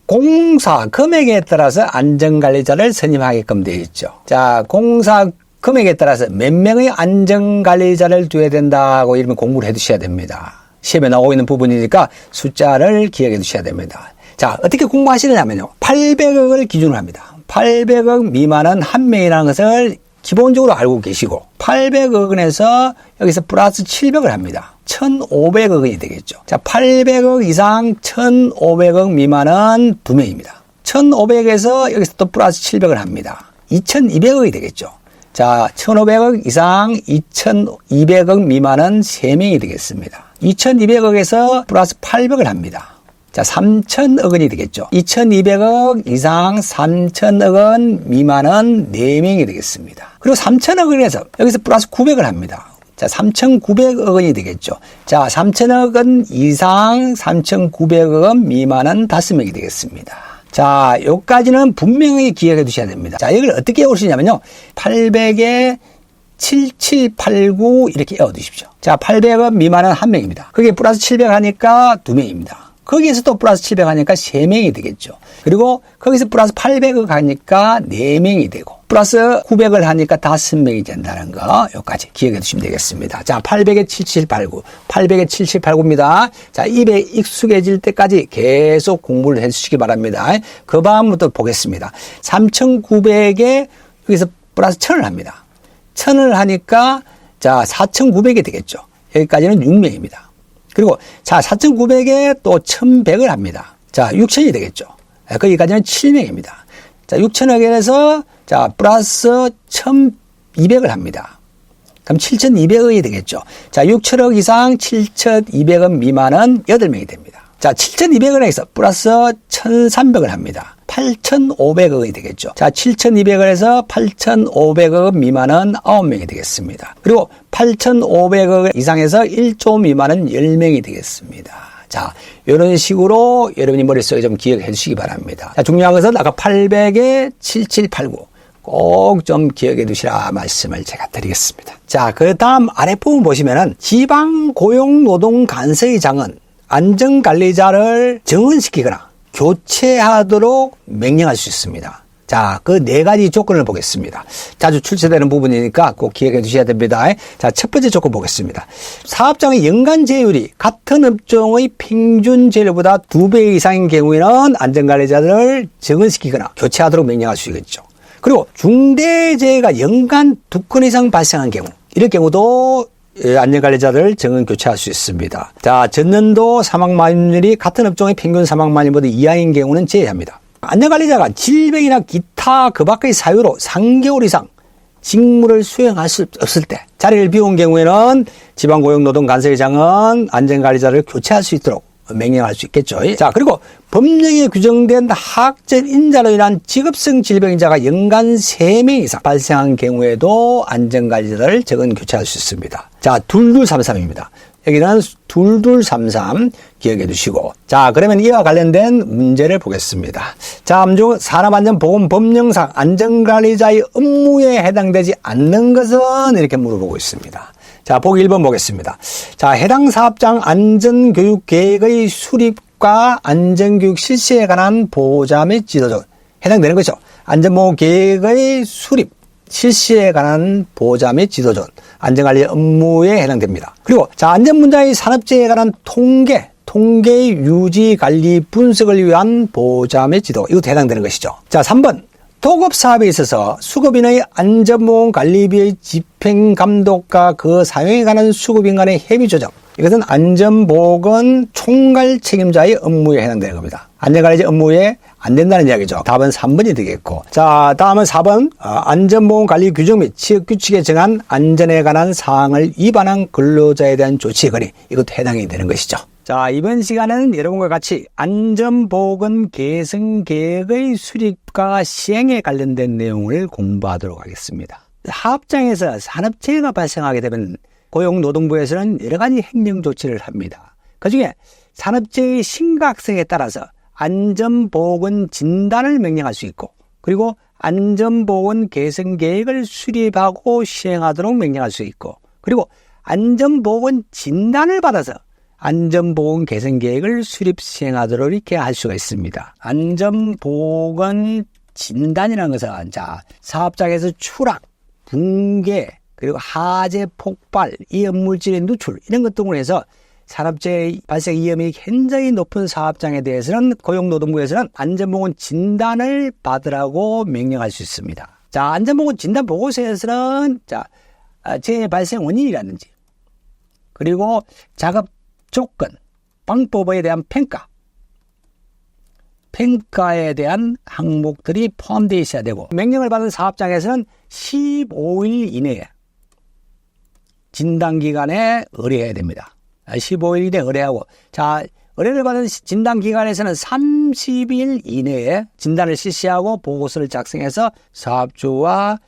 공사 금액에 따라서 안전관리자를 선임하게끔 되어 있죠. 자, 공사 금액에 따라서 몇 명의 안전관리자를 두어야 된다고 이러면 공부를 해 두셔야 됩니다. 시험에 나오고 있는 부분이니까 숫자를 기억해 두셔야 됩니다. 자, 어떻게 공부하시느냐면요. 800억을 기준으로 합니다. 800억 미만은 1명이라는 것을 기본적으로 알고 계시고, 800억 원에서 여기서 플러스 700을 합니다. 1,500억 원이 되겠죠. 자, 800억 이상 1,500억 미만은 2명입니다. 1,500에서 여기서 또 플러스 700을 합니다. 2,200억이 되겠죠. 자, 1,500억 이상 2,200억 미만은 3명이 되겠습니다. 2,200억에서 플러스 800을 합니다. 자, 3,000억 원이 되겠죠. 2,200억 이상 3,000억 원 미만은 4명이 되겠습니다. 그리고 3,000억 원에서 여기서 플러스 900을 합니다. 자, 3,900억 원이 되겠죠. 자, 3,000억 원 이상 3,900억 원 미만은 5명이 되겠습니다. 자, 여기까지는 분명히 기억해 두셔야 됩니다. 자, 이걸 어떻게 외우시냐면요. 800에 7789 이렇게 외워 두십시오. 자, 800원 미만은 1명입니다. 그게 플러스 700 하니까 2명입니다. 거기에서 또 플러스 700 하니까 3명이 되겠죠. 그리고 거기서 플러스 800을 하니까 4명이 되고, 플러스 900을 하니까 5명이 된다는 거, 여기까지 기억해 두시면 되겠습니다. 자, 800에 7789, 800에 7789입니다. 자, 입에 익숙해질 때까지 계속 공부를 해 주시기 바랍니다. 그 다음부터 보겠습니다. 3900에 여기서 플러스 1000을 합니다. 1000을 하니까, 자, 4900이 되겠죠. 여기까지는 6명입니다. 그리고, 자, 4900에 또 1100을 합니다. 자, 6000이 되겠죠. 거기까지는 7명입니다. 자, 6000억에서, 자, 플러스 1200을 합니다. 그럼 7200억이 되겠죠. 자, 6000억 이상 7200억 미만은 8명이 됩니다. 자, 7200원에서 플러스 1300을 합니다. 8500억이 되겠죠. 자, 7200원에서 8500억 미만은 9명이 되겠습니다. 그리고 8500억 이상에서 1조 미만은 10명이 되겠습니다. 자, 이런 식으로 여러분이 머릿속에 좀 기억해 주시기 바랍니다. 자, 중요한 것은 아까 800에 7789. 꼭 좀 기억해 두시라 말씀을 제가 드리겠습니다. 자, 그 다음 아랫부분 보시면은 지방고용노동간서의장은 안전관리자를 정원시키거나 교체하도록 명령할 수 있습니다. 자, 그 4가지 조건을 보겠습니다. 자주 출제되는 부분이니까 꼭 기억해 두셔야 됩니다. 자, 첫 번째 조건 보겠습니다. 사업장의 연간 제휴율이 같은 업종의 평균 제휴율보다 2배 이상인 경우에는 안전관리자들을 정원시키거나 교체하도록 명령할 수 있겠죠. 그리고 중대재해가 연간 2건 이상 발생한 경우, 이럴 경우도 안전관리자를 정원 교체할 수 있습니다. 자, 전년도 사망마님률이 같은 업종의 평균 사망마님보다 이하인 경우는 제외합니다. 안전관리자가 질병이나 기타 그 밖의 사유로 3개월 이상 직무를 수행할 수 없을 때, 자리를 비운 경우에는 지방고용노동간서의장은 안전관리자를 교체할 수 있도록 명령할 수 있겠죠. 자, 그리고 법령에 규정된 하악적 인자로 인한 직업성 질병자가 연간 3명 이상 발생한 경우에도 안전관리자를 정원 교체할 수 있습니다. 자, 2233입니다. 여기는 2233 기억해 두시고. 자, 그러면 이와 관련된 문제를 보겠습니다. 자, 암주 산업안전보건법령상 안전관리자의 업무에 해당되지 않는 것은 이렇게 물어보고 있습니다. 자, 보기 1번 보겠습니다. 자, 해당 사업장 안전교육 계획의 수립과 안전교육 실시에 관한 보호자 및 지도자 해당되는 것이죠. 안전보건 계획의 수립, 실시에 관한 보호자 및 지도자 안전관리 업무에 해당됩니다. 그리고 자, 안전문제의 산업재해에 관한 통계 유지, 관리, 분석을 위한 보호자 및 지도 이것도 해당되는 것이죠. 자, 3번 도급사업에 있어서 수급인의 안전보건 관리비의 집행 감독과 그 사용에 관한 수급인 간의 협의 조정 이것은 안전보건 총괄 책임자의 업무에 해당되는 겁니다. 안전관리자 업무에 안 된다는 이야기죠. 답은 3번이 되겠고. 자, 다음은 4번 안전보건 관리 규정 및 취업 규칙에 정한 안전에 관한 사항을 위반한 근로자에 대한 조치 거리 이것도 해당이 되는 것이죠. 자, 이번 시간에는 여러분과 같이 안전보건 개선 계획의 수립과 시행에 관련된 내용을 공부하도록 하겠습니다. 사업장에서 산업재해가 발생하게 되면 고용노동부에서는 여러 가지 행정 조치를 합니다. 그중에 산업재해의 심각성에 따라서 안전보건 진단을 명령할 수 있고 그리고 안전보건 개선 계획을 수립하고 시행하도록 명령할 수 있고 그리고 안전보건 진단을 받아서 안전보건 개선 계획을 수립 시행하도록 이렇게 할 수가 있습니다. 안전보건 진단이라는 것은 자, 사업장에서 추락, 붕괴, 그리고 화재 폭발, 이염물질의 누출 이런 것 등으로 해서 산업재해 발생 위험이 굉장히 높은 사업장에 대해서는 고용노동부에서는 안전보건 진단을 받으라고 명령할 수 있습니다. 자, 안전보건 진단 보고서에서는 자, 재해 발생 원인이라든지 그리고 작업 조건, 방법에 대한 평가에 대한 항목들이 포함되어 있어야 되고 명령을 받은 사업장에서는 15일 이내에 진단기간에 의뢰해야 됩니다. 15일 이내에 의뢰하고 자, 의뢰를 받은 진단기간에서는 30일 이내에 진단을 실시하고 보고서를 작성해서 사업주와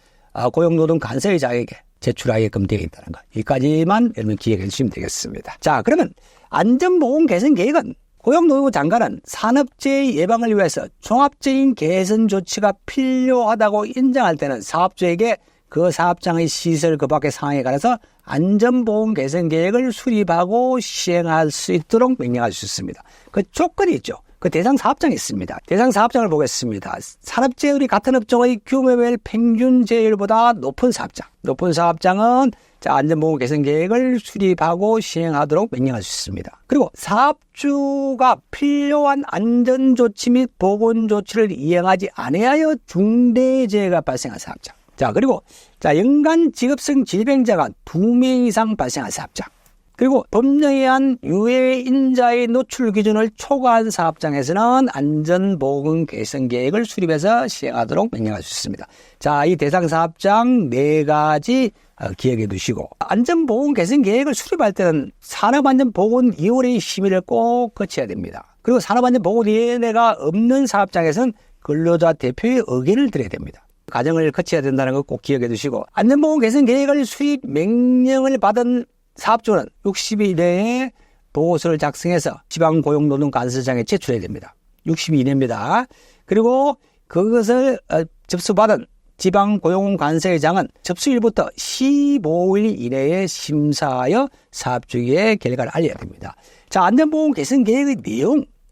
고용노동관세의장에게 제출하게끔 되어 있다는 것. 여기까지만 여러분 기억해 주시면 되겠습니다. 자, 그러면 안전보건 개선 계획은 고용노동부 장관은 산업재해 예방을 위해서 종합적인 개선 조치가 필요하다고 인정할 때는 사업주에게 그 사업장의 시설 그 밖의 상황에 관해서 안전보건 개선 계획을 수립하고 시행할 수 있도록 명령할 수 있습니다. 그 조건이 있죠. 그 대상 사업장이 있습니다. 대상 사업장을 보겠습니다. 산업재해율이 같은 업종의 규모별 평균 재율보다 높은 사업장. 높은 사업장은 자, 안전보건 개선 계획을 수립하고 시행하도록 명령할 수 있습니다. 그리고 사업주가 필요한 안전조치 및 보건조치를 이행하지 않아야 중대재해가 발생한 사업장. 자, 그리고 자, 연간 직업성 질병자가 2명 이상 발생한 사업장. 그리고 법령에 의한 유해 인자의 노출 기준을 초과한 사업장에서는 안전보건 개선 계획을 수립해서 시행하도록 명령할 수 있습니다. 자, 이 대상 사업장 4가지 기억해 두시고 안전보건 개선 계획을 수립할 때는 산업안전보건위원회의 심의를 꼭 거쳐야 됩니다. 그리고 산업안전보건위원회가 없는 사업장에서는 근로자 대표의 의견을 드려야 됩니다. 과정을 거쳐야 된다는 거 꼭 기억해 두시고 안전보건 개선 계획을 수립 명령을 받은 사업주는 60일 내에 보고서를 작성해서 지방고용노동관세청에 제출해야 됩니다. 60일 이내입니다. 그리고 그것을 접수받은 지방고용관세청은 접수일부터 15일 이내에 심사하여 사업주에게 결과를 알려야 됩니다. 자, 안전보건 개선 계획의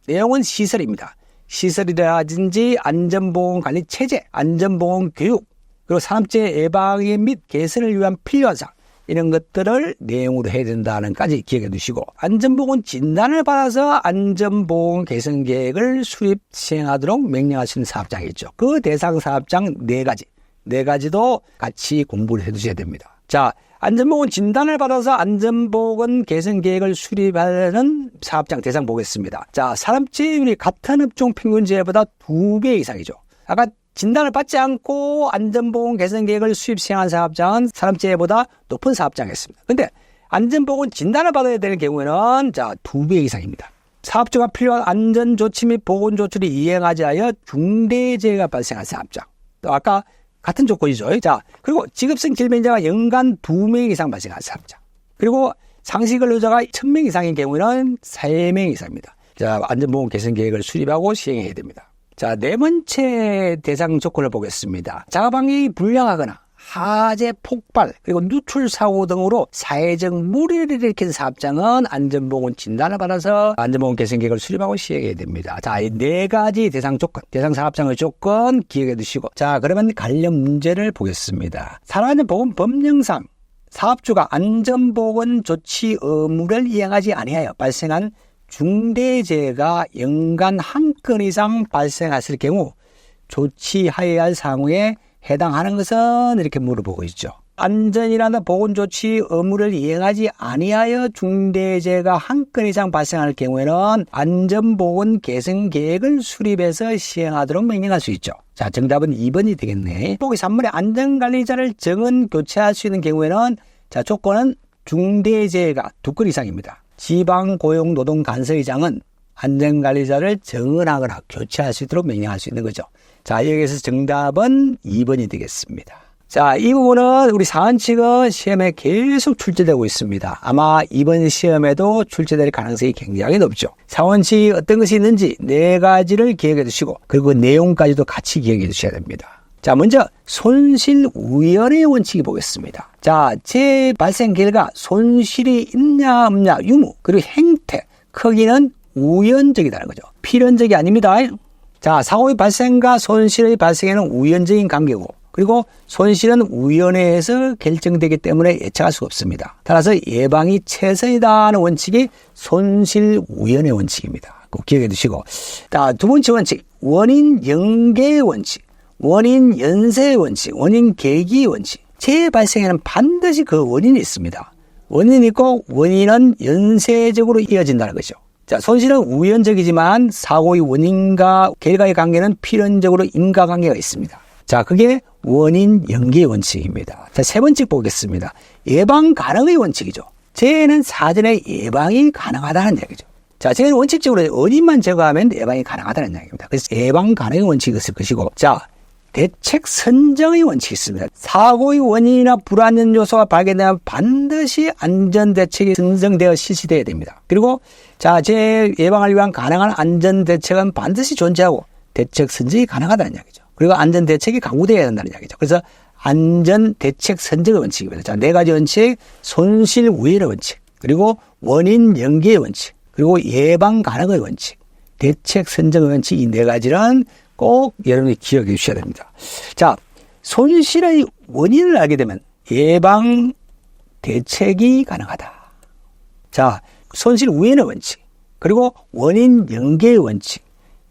내용은 시설입니다. 시설이라든지 안전보건 관리 체제, 안전보건 교육, 그리고 산업재해 예방 및 개선을 위한 필요한 사항 이런 것들을 내용으로 해야 된다는 까지 기억해 두시고 안전보건 진단을 받아서 안전보건 개선 계획을 수립 시행하도록 명령하시는 사업장이 있죠. 그 대상 사업장 4가지도 같이 공부를 해 두셔야 됩니다. 자, 안전보건 진단을 받아서 안전보건 개선 계획을 수립하는 사업장 대상 보겠습니다. 자, 산업재해율이 같은 업종 평균재해보다 2배 이상이죠. 아까 진단을 받지 않고 안전보건 개선 계획을 수립 시행한 사업장은 산업재해보다 높은 사업장이었습니다. 그런데 안전보건 진단을 받아야 되는 경우에는 자, 2배 이상입니다. 사업주가 필요한 안전조치 및 보건조치를 이행하지 하여 중대재해가 발생한 사업장. 또 아까 같은 조건이죠. 자, 그리고 직업성 질병자가 연간 2명 이상 발생한 사업장. 그리고 상시 근로자가 1000명 이상인 경우에는 3명 이상입니다. 자, 안전보건 개선 계획을 수립하고 시행해야 됩니다. 자, 네 번째 대상 조건을 보겠습니다. 자가방역이 불량하거나 화재, 폭발, 그리고 누출 사고 등으로 사회적 무리를 일으킨 사업장은 안전보건 진단을 받아서 안전보건 개선 계획을 수립하고 시행해야 됩니다. 자, 이 네 가지 대상 조건, 대상 사업장의 조건 기억해 두시고, 자, 그러면 관련 문제를 보겠습니다. 산업안전보건 법령상 사업주가 안전보건 조치 의무를 이행하지 아니하여 발생한 중대재해가 연간 한 건 이상 발생했을 경우 조치하여야 할 사항에 해당하는 것은 이렇게 물어보고 있죠. 안전이라는 보건조치 의무를 이행하지 아니하여 중대재해가 한 건 이상 발생할 경우에는 안전보건 개선 계획을 수립해서 시행하도록 명령할 수 있죠. 자, 정답은 2번이 되겠네. 보기 3번에 안전관리자를 정은 교체할 수 있는 경우에는 자, 조건은 중대재해가 2건 이상입니다. 지방고용노동간서의장은 안전관리자를 정은하거나 교체할 수 있도록 명령할 수 있는 거죠. 자, 여기에서 정답은 2번이 되겠습니다. 자, 이 부분은 우리 사원칙은 시험에 계속 출제되고 있습니다. 아마 이번 시험에도 출제될 가능성이 굉장히 높죠. 사원칙이 어떤 것이 있는지 네 가지를 기억해 두시고, 그리고 내용까지도 같이 기억해 두셔야 됩니다. 자, 먼저 손실우연의 원칙이 보겠습니다. 자, 재해 발생 결과 손실이 있냐 없냐 유무, 그리고 행태, 크기는 우연적이라는 거죠. 필연적이 아닙니다. 자, 사고의 발생과 손실의 발생에는 우연적인 관계고, 그리고 손실은 위원회에서 결정되기 때문에 예측할 수가 없습니다. 따라서 예방이 최선이다 하는 원칙이 손실우연의 원칙입니다. 꼭 기억해 두시고, 자, 두 번째 원칙, 원인 연계의 원칙, 원인 연쇄의 원칙, 원인 계기의 원칙. 재해 발생에는 반드시 그 원인이 있습니다. 원인이 있고 원인은 연쇄적으로 이어진다는 거죠. 자, 손실은 우연적이지만 사고의 원인과 결과의 관계는 필연적으로 인과관계가 있습니다. 자, 그게 원인 연계의 원칙입니다. 자, 세 번째 보겠습니다. 예방 가능의 원칙이죠. 재해는 사전에 예방이 가능하다는 얘기죠. 자, 재해는 원칙적으로 원인만 제거하면 예방이 가능하다는 이야기입니다. 그래서 예방 가능의 원칙이 있을 것이고, 자, 대책 선정의 원칙이 있습니다. 사고의 원인이나 불안전 요소가 발견되면 반드시 안전대책이 선정되어 실시되어야 됩니다. 그리고 자, 재해 예방을 위한 가능한 안전대책은 반드시 존재하고 대책 선정이 가능하다는 이야기죠. 그리고 안전대책이 강구되어야 한다는 이야기죠. 그래서 안전대책 선정의 원칙입니다. 자, 네 가지 원칙, 손실 우회의 원칙, 그리고 원인 연계의 원칙, 그리고 예방 가능의 원칙, 대책 선정의 원칙, 이 네 가지는 꼭 여러분이 기억해 주셔야 됩니다. 자, 손실의 원인을 알게 되면 예방 대책이 가능하다. 자, 손실 우회의 원칙, 그리고 원인 연계의 원칙,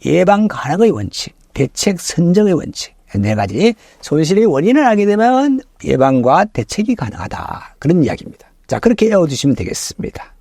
예방 가능의 원칙, 대책 선정의 원칙, 네 가지. 손실의 원인을 알게 되면 예방과 대책이 가능하다. 그런 이야기입니다. 자, 그렇게 외워두시면 되겠습니다.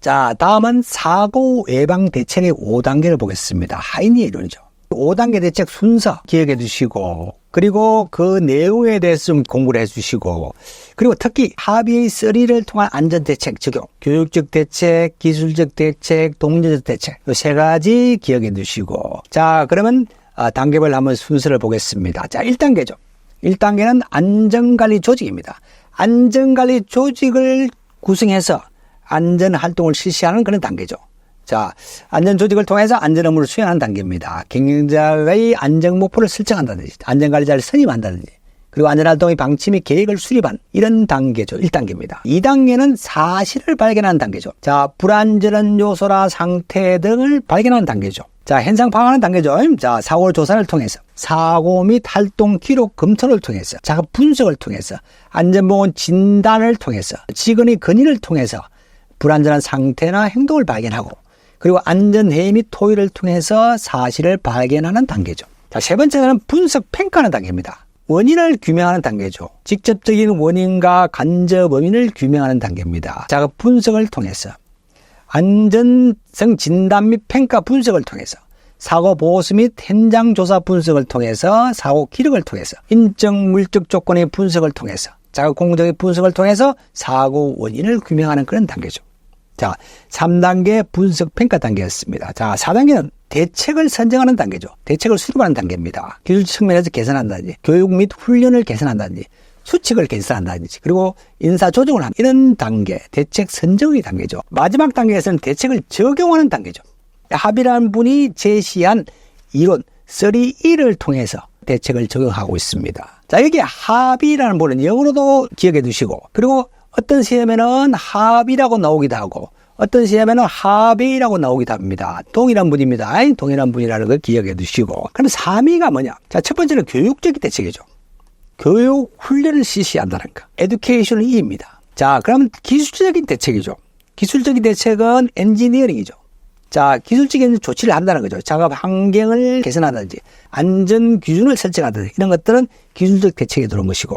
자, 다음은 사고 예방 대책의 5단계를 보겠습니다. 하이니의 이론이죠. 5단계 대책 순서 기억해 두시고, 그리고 그 내용에 대해서 좀 공부를 해 주시고, 그리고 특히 합의 3를 통한 안전대책 적용, 교육적 대책, 기술적 대책, 동료적 대책, 이 세 가지 기억해 두시고, 자, 그러면 단계별 한번 순서를 보겠습니다. 자, 1단계죠. 1단계는 안전관리 조직입니다. 안전관리 조직을 구성해서 안전활동을 실시하는 그런 단계죠. 자, 안전조직을 통해서 안전 업무를 수행하는 단계입니다. 경영자의 안전 목표를 설정한다든지, 안전관리자를 선임한다든지, 그리고 안전활동의 방침 및 계획을 수립한 이런 단계죠. 1단계입니다. 2단계는 사실을 발견하는 단계죠. 자, 불안전한 요소나 상태 등을 발견하는 단계죠. 자, 현상 파악하는 단계죠. 자, 사고 조사를 통해서, 사고 및 활동 기록 검토를 통해서, 자, 분석을 통해서, 안전보건 진단을 통해서, 직원의 건의를 통해서 불안전한 상태나 행동을 발견하고, 그리고 안전회의 및 토의를 통해서 사실을 발견하는 단계죠. 자, 세 번째는 분석 평가하는 단계입니다. 원인을 규명하는 단계죠. 직접적인 원인과 간접 원인을 규명하는 단계입니다. 자, 그 분석을 통해서 안전성 진단 및 평가 분석을 통해서, 사고 보고서 및 현장 조사 분석을 통해서, 사고 기록을 통해서, 인적 물적 조건의 분석을 통해서, 자극 공정의 분석을 통해서 사고 원인을 규명하는 그런 단계죠. 자, 3단계 분석 평가 단계였습니다. 자, 4단계는 대책을 선정하는 단계죠. 대책을 수립하는 단계입니다. 기술 측면에서 개선한다든지, 교육 및 훈련을 개선한다든지, 수칙을 개선한다든지 그리고 인사 조정을 하는 이런 단계, 대책 선정의 단계죠. 마지막 단계에서는 대책을 적용하는 단계죠. 합의라는 분이 제시한 이론 3E를 통해서 대책을 적용하고 있습니다. 자, 여기 합의라는 분은 영어로도 기억해 두시고, 그리고 어떤 시험에는 합의라고 나오기도 하고 어떤 시험에는 합의라고 나오기도 합니다. 동일한 분입니다. 동일한 분이라는 걸 기억해 두시고. 그럼 3E가 뭐냐? 자, 첫 번째는 교육적인 대책이죠. 교육 훈련을 실시한다는 거. 에듀케이션 E입니다. 자, 그럼 기술적인 대책이죠. 기술적인 대책은 엔지니어링이죠. 자, 기술적인 조치를 한다는 거죠. 작업 환경을 개선한다든지 안전 기준을 설정한다든지 이런 것들은 기술적 대책에 들어온 것이고,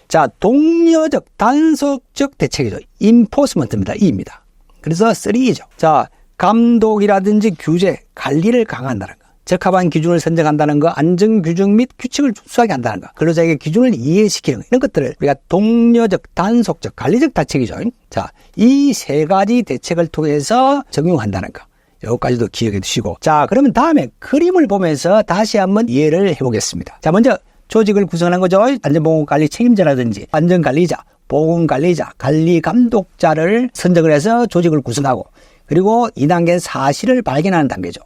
자, 독려적 단속적 대책이죠. 인포스먼트입니다. E입니다. 그래서 3E죠. 자, 감독이라든지 규제, 관리를 강화한다는 거. 적합한 기준을 선정한다는 거, 안전 규정 및 규칙을 준수하게 한다는 거, 근로자에게 기준을 이해시키는 거, 이런 것들을 우리가 독려적, 단속적, 관리적 대책이죠. 자, 이 세 가지 대책을 통해서 적용한다는 거. 여기까지도 기억해 두시고. 자, 그러면 다음에 그림을 보면서 다시 한번 이해를 해보겠습니다. 자, 먼저 조직을 구성하는 거죠. 안전보건관리 책임자라든지 안전관리자, 보건관리자, 관리감독자를 선정을 해서 조직을 구성하고, 그리고 2단계는 사실을 발견하는 단계죠.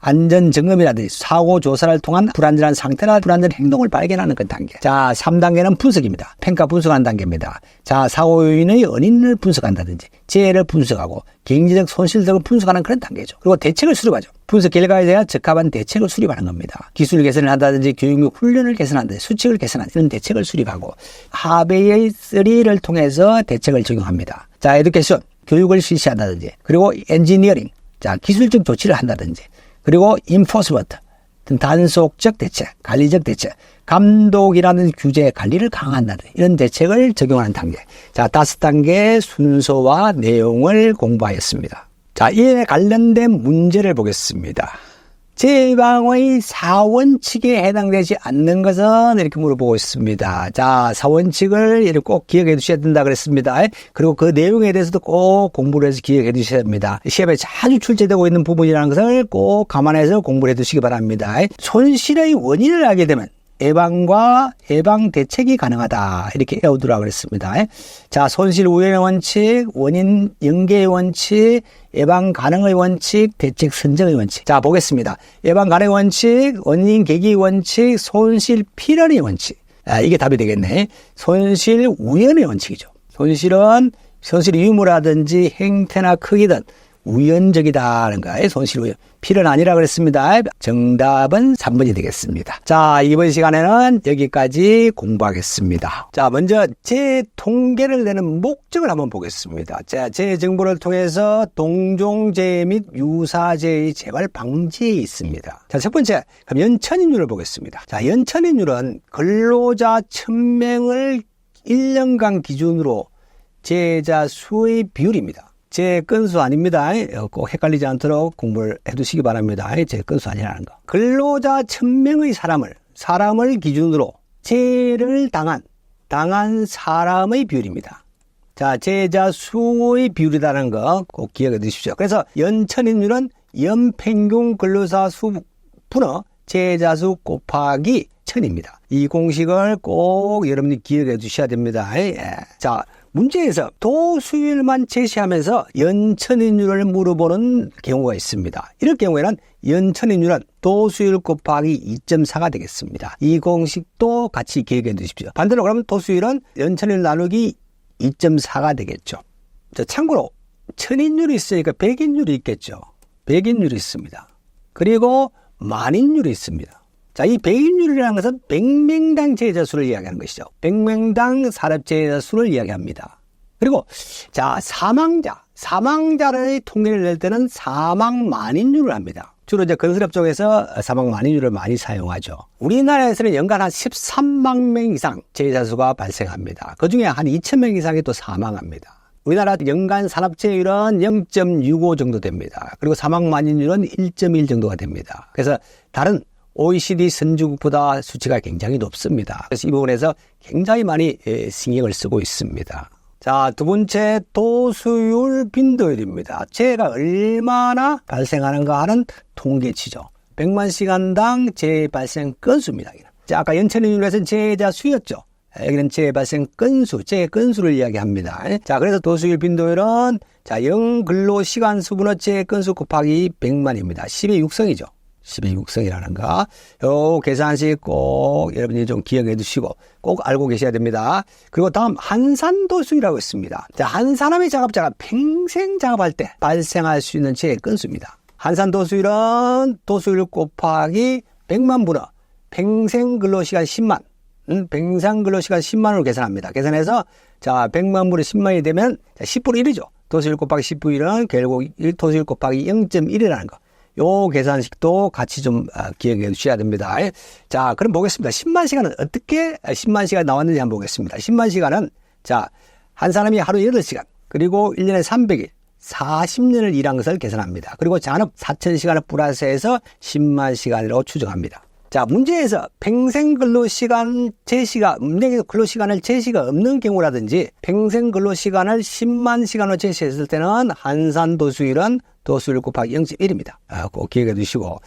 안전점검이라든지 사고조사를 통한 불안전한 상태나 불안전 행동을 발견하는 그 단계. 자, 3단계는 분석입니다. 평가 분석하는 단계입니다. 자, 사고 요인의 원인을 분석한다든지 재해를 분석하고 경제적 손실 등을 분석하는 그런 단계죠. 그리고 대책을 수립하죠. 분석 결과에 대한 적합한 대책을 수립하는 겁니다. 기술 개선을 한다든지 교육 및 훈련을 개선한다든지 수칙을 개선하는 이런 대책을 수립하고, 합의의 3를 통해서 대책을 적용합니다. 자, 에듀케이션, 교육을 실시한다든지, 그리고 엔지니어링, 자, 기술적 조치를 한다든지, 그리고 인포스먼트, 단속적 대책, 관리적 대책, 감독이라는 규제, 관리를 강화한다는 이런 대책을 적용하는 단계. 자, 5단계 순서와 내용을 공부하였습니다. 자, 이에 관련된 문제를 보겠습니다. 제방의 4원칙에 해당되지 않는 것은 이렇게 물어보고 있습니다. 자, 4원칙을 이렇게 꼭 기억해 두셔야 된다 그랬습니다. 그리고 그 내용에 대해서도 꼭 공부를 해서 기억해 두셔야 됩니다. 시험에 자주 출제되고 있는 부분이라는 것을 꼭 감안해서 공부를 해 두시기 바랍니다. 손실의 원인을 알게 되면 예방과 예방 대책이 가능하다, 이렇게 외우두라고 그랬습니다. 자, 손실 우연의 원칙, 원인 연계의 원칙, 예방 가능의 원칙, 대책 선정의 원칙. 자, 보겠습니다. 예방 가능의 원칙, 원인 계기 원칙, 손실 필연의 원칙. 이게 답이 되겠네. 손실 우연의 원칙이죠. 손실은 손실 유무라든지 행태나 크기든 우연적이다는 거예요. 손실 우연. 필연 아니라 그랬습니다. 정답은 3번이 되겠습니다. 자, 이번 시간에는 여기까지 공부하겠습니다. 자, 먼저 제 통계를 내는 목적을 한번 보겠습니다. 자, 제 정보를 통해서 동종재해 및 유사재해의 재발 방지에 있습니다. 자, 첫 번째, 그럼 연천인율을 보겠습니다. 자, 연천인율은 근로자 1000명을 1년간 기준으로 재해자 수의 비율입니다. 제 건수 아닙니다. 꼭 헷갈리지 않도록 공부를 해두시기 바랍니다. 제 건수 아니라는 거. 근로자 1000명의 사람을 기준으로 재해를 당한 사람의 비율입니다. 자, 재해자 수의 비율이라는 거 꼭 기억해 두십시오. 그래서 연천인율은 연평균 근로자 수 분어 재해자 수 곱하기 1000입니다. 이 공식을 꼭 여러분이 기억해 두셔야 됩니다. 자, 문제에서 도수율만 제시하면서 연천인율을 물어보는 경우가 있습니다. 이럴 경우에는 연천인율은 도수율 곱하기 2.4가 되겠습니다. 이 공식도 같이 기억해 두십시오. 반대로 그러면 도수율은 연천인율 나누기 2.4가 되겠죠. 자, 참고로 천인율이 있으니까 백인율이 있겠죠. 백인율이 있습니다. 그리고 만인율이 있습니다. 자, 이 백인율이라는 것은 100명당 재해자 수를 이야기하는 것이죠. 100명당 산업 재해자 수를 이야기합니다. 그리고 자, 사망자의 통계를 낼 때는 사망 만인율을 합니다. 주로 이제 건설업 쪽에서 사망 만인율을 많이 사용하죠. 우리나라에서는 연간 한 13만 명 이상 재해자 수가 발생합니다. 그중에 한 2,000명 이상이 또 사망합니다. 우리나라 연간 산업재해율은 0.65 정도 됩니다. 그리고 사망 만인율은 1.1 정도가 됩니다. 그래서 다른 OECD 선진국보다 수치가 굉장히 높습니다. 그래서 이 부분에서 굉장히 많이 신경을 쓰고 있습니다. 자, 두 번째, 도수율 빈도율입니다. 재해가 얼마나 발생하는가 하는 통계치죠. 100만 시간당 재해 발생 건수입니다. 자, 아까 연천인율에서는 재해자 수였죠. 여기는 재해 발생 건수, 재해 건수를 이야기합니다. 자, 그래서 도수율 빈도율은 자, 영근로시간 수분의 재해 건수 곱하기 100만입니다. 10의 6성이죠. 10의 6성이라는 거. 요 계산식 꼭 여러분이 좀 기억해 두시고 꼭 알고 계셔야 됩니다. 그리고 다음 한산도수율이라고 있습니다. 자, 한 사람의 작업자가 평생 작업할 때 발생할 수 있는 재해 건수입니다. 한산도수율은 도수율 곱하기 100만 분의 평생 근로시간 10만. 평생 근로시간 10만으로 계산합니다. 계산해서 자, 100만 분의 10만이 되면 10분의 1이죠. 도수율 곱하기 10분의 1은 결국 도수율 곱하기 0.1이라는 거. 요 계산식도 같이 좀 기억해 주셔야 됩니다. 자, 그럼 보겠습니다. 10만 시간은 어떻게 10만 시간 나왔는지 한번 보겠습니다. 10만 시간은 자, 한 사람이 하루 8시간, 그리고 1년에 300일, 40년을 일한 것을 계산합니다. 그리고 잔업 4,000시간을 플러스해서 10만 시간으로 추정합니다. 자, 문제에서 평생 근로시간 제시가, 근로시간을 제시가 없는 경우라든지 평생 근로시간을 10만 시간으로 제시했을 때는 한산도수율은 도수율 곱하기 0.1입니다. 꼭 기억해 두시고.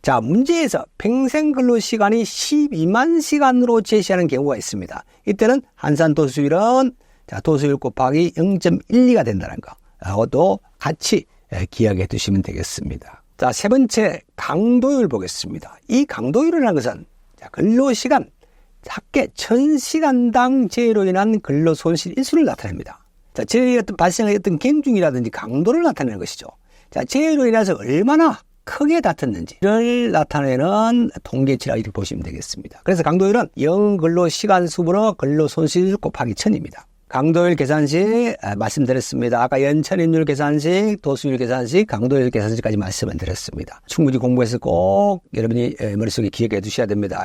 자, 문제에서 평생 근로시간이 12만 시간으로 제시하는 경우가 있습니다. 이때는 한산도수율은 자, 도수율 곱하기 0.12가 된다는 거. 그것도 같이 기억해 두시면 되겠습니다. 자, 세 번째 강도율 보겠습니다. 이 강도율이라는 것은 자, 근로시간 합계 1000시간당 재해로 인한 근로손실 일수를 나타냅니다. 자, 재해의 어떤 발생의 어떤 경중이라든지 강도를 나타내는 것이죠. 자, 재해로 인해서 얼마나 크게 다퉜는지를 나타내는 통계치라 이렇게 보시면 되겠습니다. 그래서 강도율은 영근로시간 수분의 근로손실 곱하기 1000입니다. 강도율 계산식 말씀드렸습니다. 아까 연천인율 계산식, 도수율 계산식, 강도율 계산식까지 말씀을 드렸습니다. 충분히 공부해서 꼭 여러분이 머릿속에 기억해 두셔야 됩니다.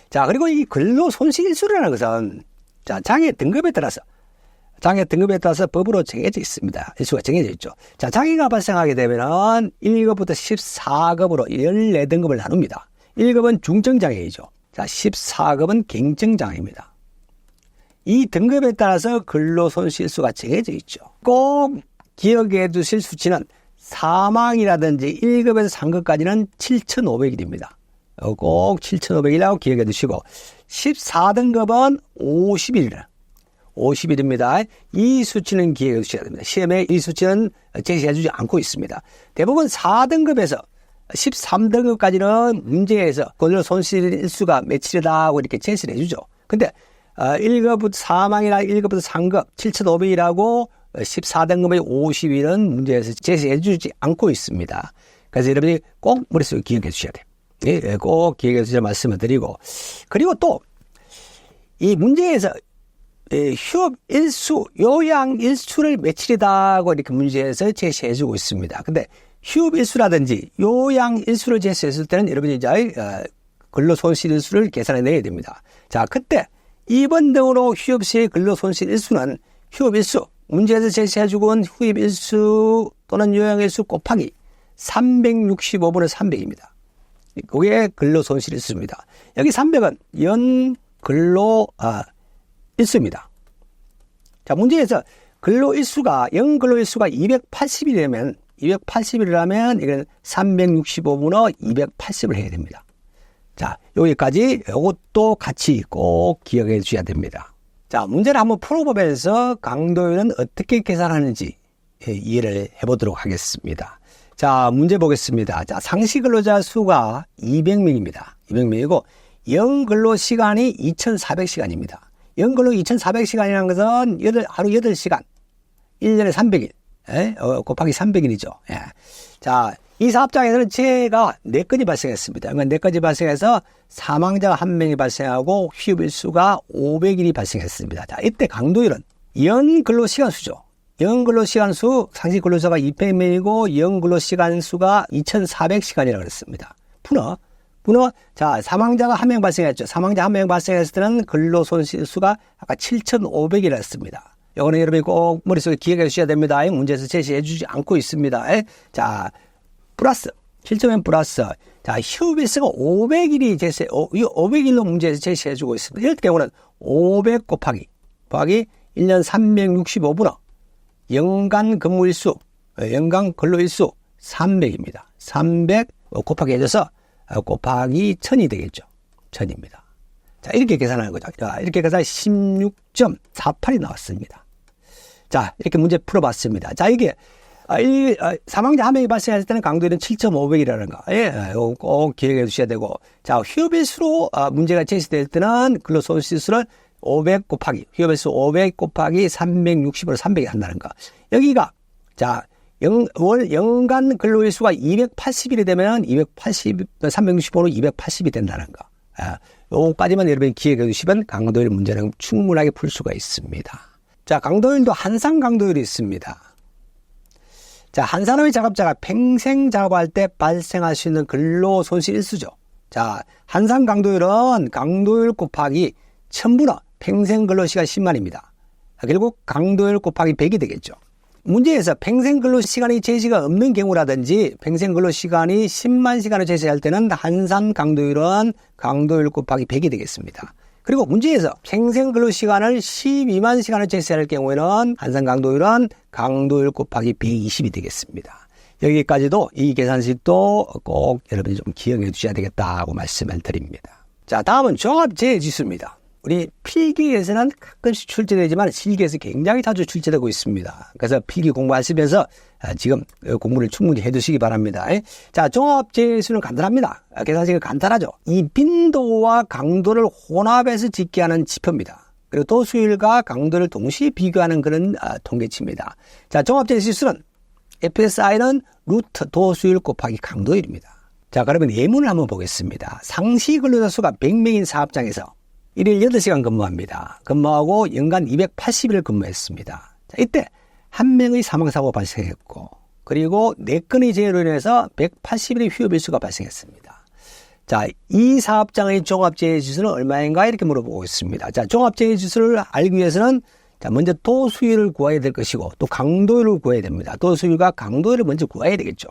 자, 그리고 이 근로손실일수라는 것은 자, 장애 등급에 따라서 법으로 정해져 있습니다. 일수가 정해져 있죠. 자, 장애가 발생하게 되면은 1급부터 14급으로 14등급을 나눕니다. 1급은 중증장애이죠. 자, 14급은 갱증장애입니다. 이 등급에 따라서 근로손실수가 정해져 있죠. 꼭 기억해 두실 수치는 사망이라든지 1급에서 3급까지는 7,500일입니다. 꼭 7,500일이라고 기억해 두시고 14등급은 50일입니다. 이 수치는 기억해 두셔야 됩니다. 시험에 이 수치는 제시해 주지 않고 있습니다. 대부분 4등급에서 13등급까지는 문제에서 근로손실일수가 며칠이다고 이렇게 제시를 해주죠. 근데 1급부터 사망이나 1급부터 3급 7,500일하고 14등급의 50일은 문제에서 제시해 주지 않고 있습니다. 그래서 여러분이 꼭 머릿속에 기억해 주셔야 돼요. 예, 꼭 기억해 주셔야 말씀을 드리고. 그리고 또 이 문제에서 휴업 일수, 요양 일수를 며칠이다고 이렇게 문제에서 제시해 주고 있습니다. 근데 휴업 일수라든지 요양 일수를 제시했을 때는 여러분이 이제 근로손실 일수를 계산해 내야 됩니다. 자, 그때 2번 등으로 휴업 시의 근로손실 일수는 휴업 일수, 문제에서 제시해주고 온 휴업 일수 또는 요양 일수 곱하기 365분의 300입니다. 그게 근로손실 일수입니다. 여기 300은 연 근로 일수입니다. 자, 문제에서 연 근로 일수가 280일이라면 이건 365분의 280을 해야 됩니다. 자, 여기까지 이것도 같이 꼭 기억해 주셔야 됩니다. 자, 문제를 한번 풀어보면서 강도율은 어떻게 계산하는지 이해를 해보도록 하겠습니다. 자, 문제 보겠습니다. 자, 상시 근로자 수가 200명입니다. 200명이고 연근로시간이 2,400시간입니다. 연근로 2,400시간이라는 것은 하루 8시간, 1년에 300일, 곱하기 300일이죠. 예. 자, 이 사업장에서는 재해가 4건이 발생했습니다. 그러니까 4건이 발생해서 사망자가 1명이 발생하고 휴업일수가 500일이 발생했습니다. 자, 이때 강도율은 연근로시간수죠. 연근로시간수, 상시 근로자가 200명이고 연근로시간수가 2,400시간이라고 그랬습니다. 자, 사망자가 1명 발생했죠. 사망자 1명 발생했을 때는 근로손실수가 아까 7,500이라 했습니다. 이거는 여러분이 꼭 머릿속에 기억해 주셔야 됩니다. 문제에서 제시해 주지 않고 있습니다. 자, 플러스, 7점엔 플러스. 자, 휴업일수가 500일이 500일로 문제에서 제시해 주고 있습니다. 이럴 경우는 500 곱하기 1년 365분의 연간 근무일수, 연간 근로일수 300입니다. 300 곱하기 해줘서 곱하기 1000이 되겠죠. 1000입니다. 자, 이렇게 계산하는 거죠. 자, 이렇게 계산 16.48이 나왔습니다. 자, 이렇게 문제 풀어봤습니다. 자, 이게 사망자 한 명이 발생했을 때는 강도율은 7.500이라는 거. 예, 꼭 기억해 두셔야 되고. 자, 휴업일수로 문제가 제시될 때는 근로손실수를 500 곱하기, 휴업일수 500 곱하기 360으로 300이 한다는 거. 여기가, 자, 연간 근로일수가 280일이 되면 365로 280이 된다는 거. 요까지만 여러분이 기억해 두시면 강도율 문제는 충분하게 풀 수가 있습니다. 자, 강도율도 한산 강도율이 있습니다. 자, 한 사람의 작업자가 평생 작업할 때 발생할 수 있는 근로 손실 일수죠. 자, 한산 강도율은 강도율 곱하기 1000분의 평생 근로시간 10만입니다. 결국 강도율 곱하기 100이 되겠죠. 문제에서 평생 근로시간이 제시가 없는 경우라든지 평생 근로시간이 10만 시간을 제시할 때는 한산 강도율은 강도율 곱하기 100이 되겠습니다. 그리고 문제에서 평생 근로시간을 12만 시간을 제시할 경우에는 한산 강도율은 강도율 곱하기 120이 되겠습니다. 여기까지도 이 계산식도 꼭 여러분이 좀 기억해 두셔야 되겠다고 말씀을 드립니다. 자, 다음은 종합재해지수입니다. 우리 필기에서는 가끔씩 출제되지만 실기에서 굉장히 자주 출제되고 있습니다. 그래서 필기 공부하시면서 지금 공부를 충분히 해두시기 바랍니다. 자, 종합재해수는 간단합니다. 계산식이 간단하죠. 이 빈도와 강도를 혼합해서 집계하는 지표입니다. 그리고 도수율과 강도를 동시에 비교하는 그런 통계치입니다. 자, 종합재해수는 FSI는 루트 도수율 곱하기 강도율입니다. 자, 그러면 예문을 한번 보겠습니다. 상시 근로자 수가 100명인 사업장에서 일일 8시간 근무합니다. 근무하고 연간 280일 근무했습니다. 자, 이때 한 명의 사망사고가 발생했고, 그리고 4건의 재해로 인해서 180일의 휴업일수가 발생했습니다. 자, 이 사업장의 종합재해지수는 얼마인가 이렇게 물어보고 있습니다. 자, 종합재해지수를 알기 위해서는 자, 먼저 도수율을 구해야 될 것이고, 또 강도율을 구해야 됩니다. 도수율과 강도율을 먼저 구해야 되겠죠.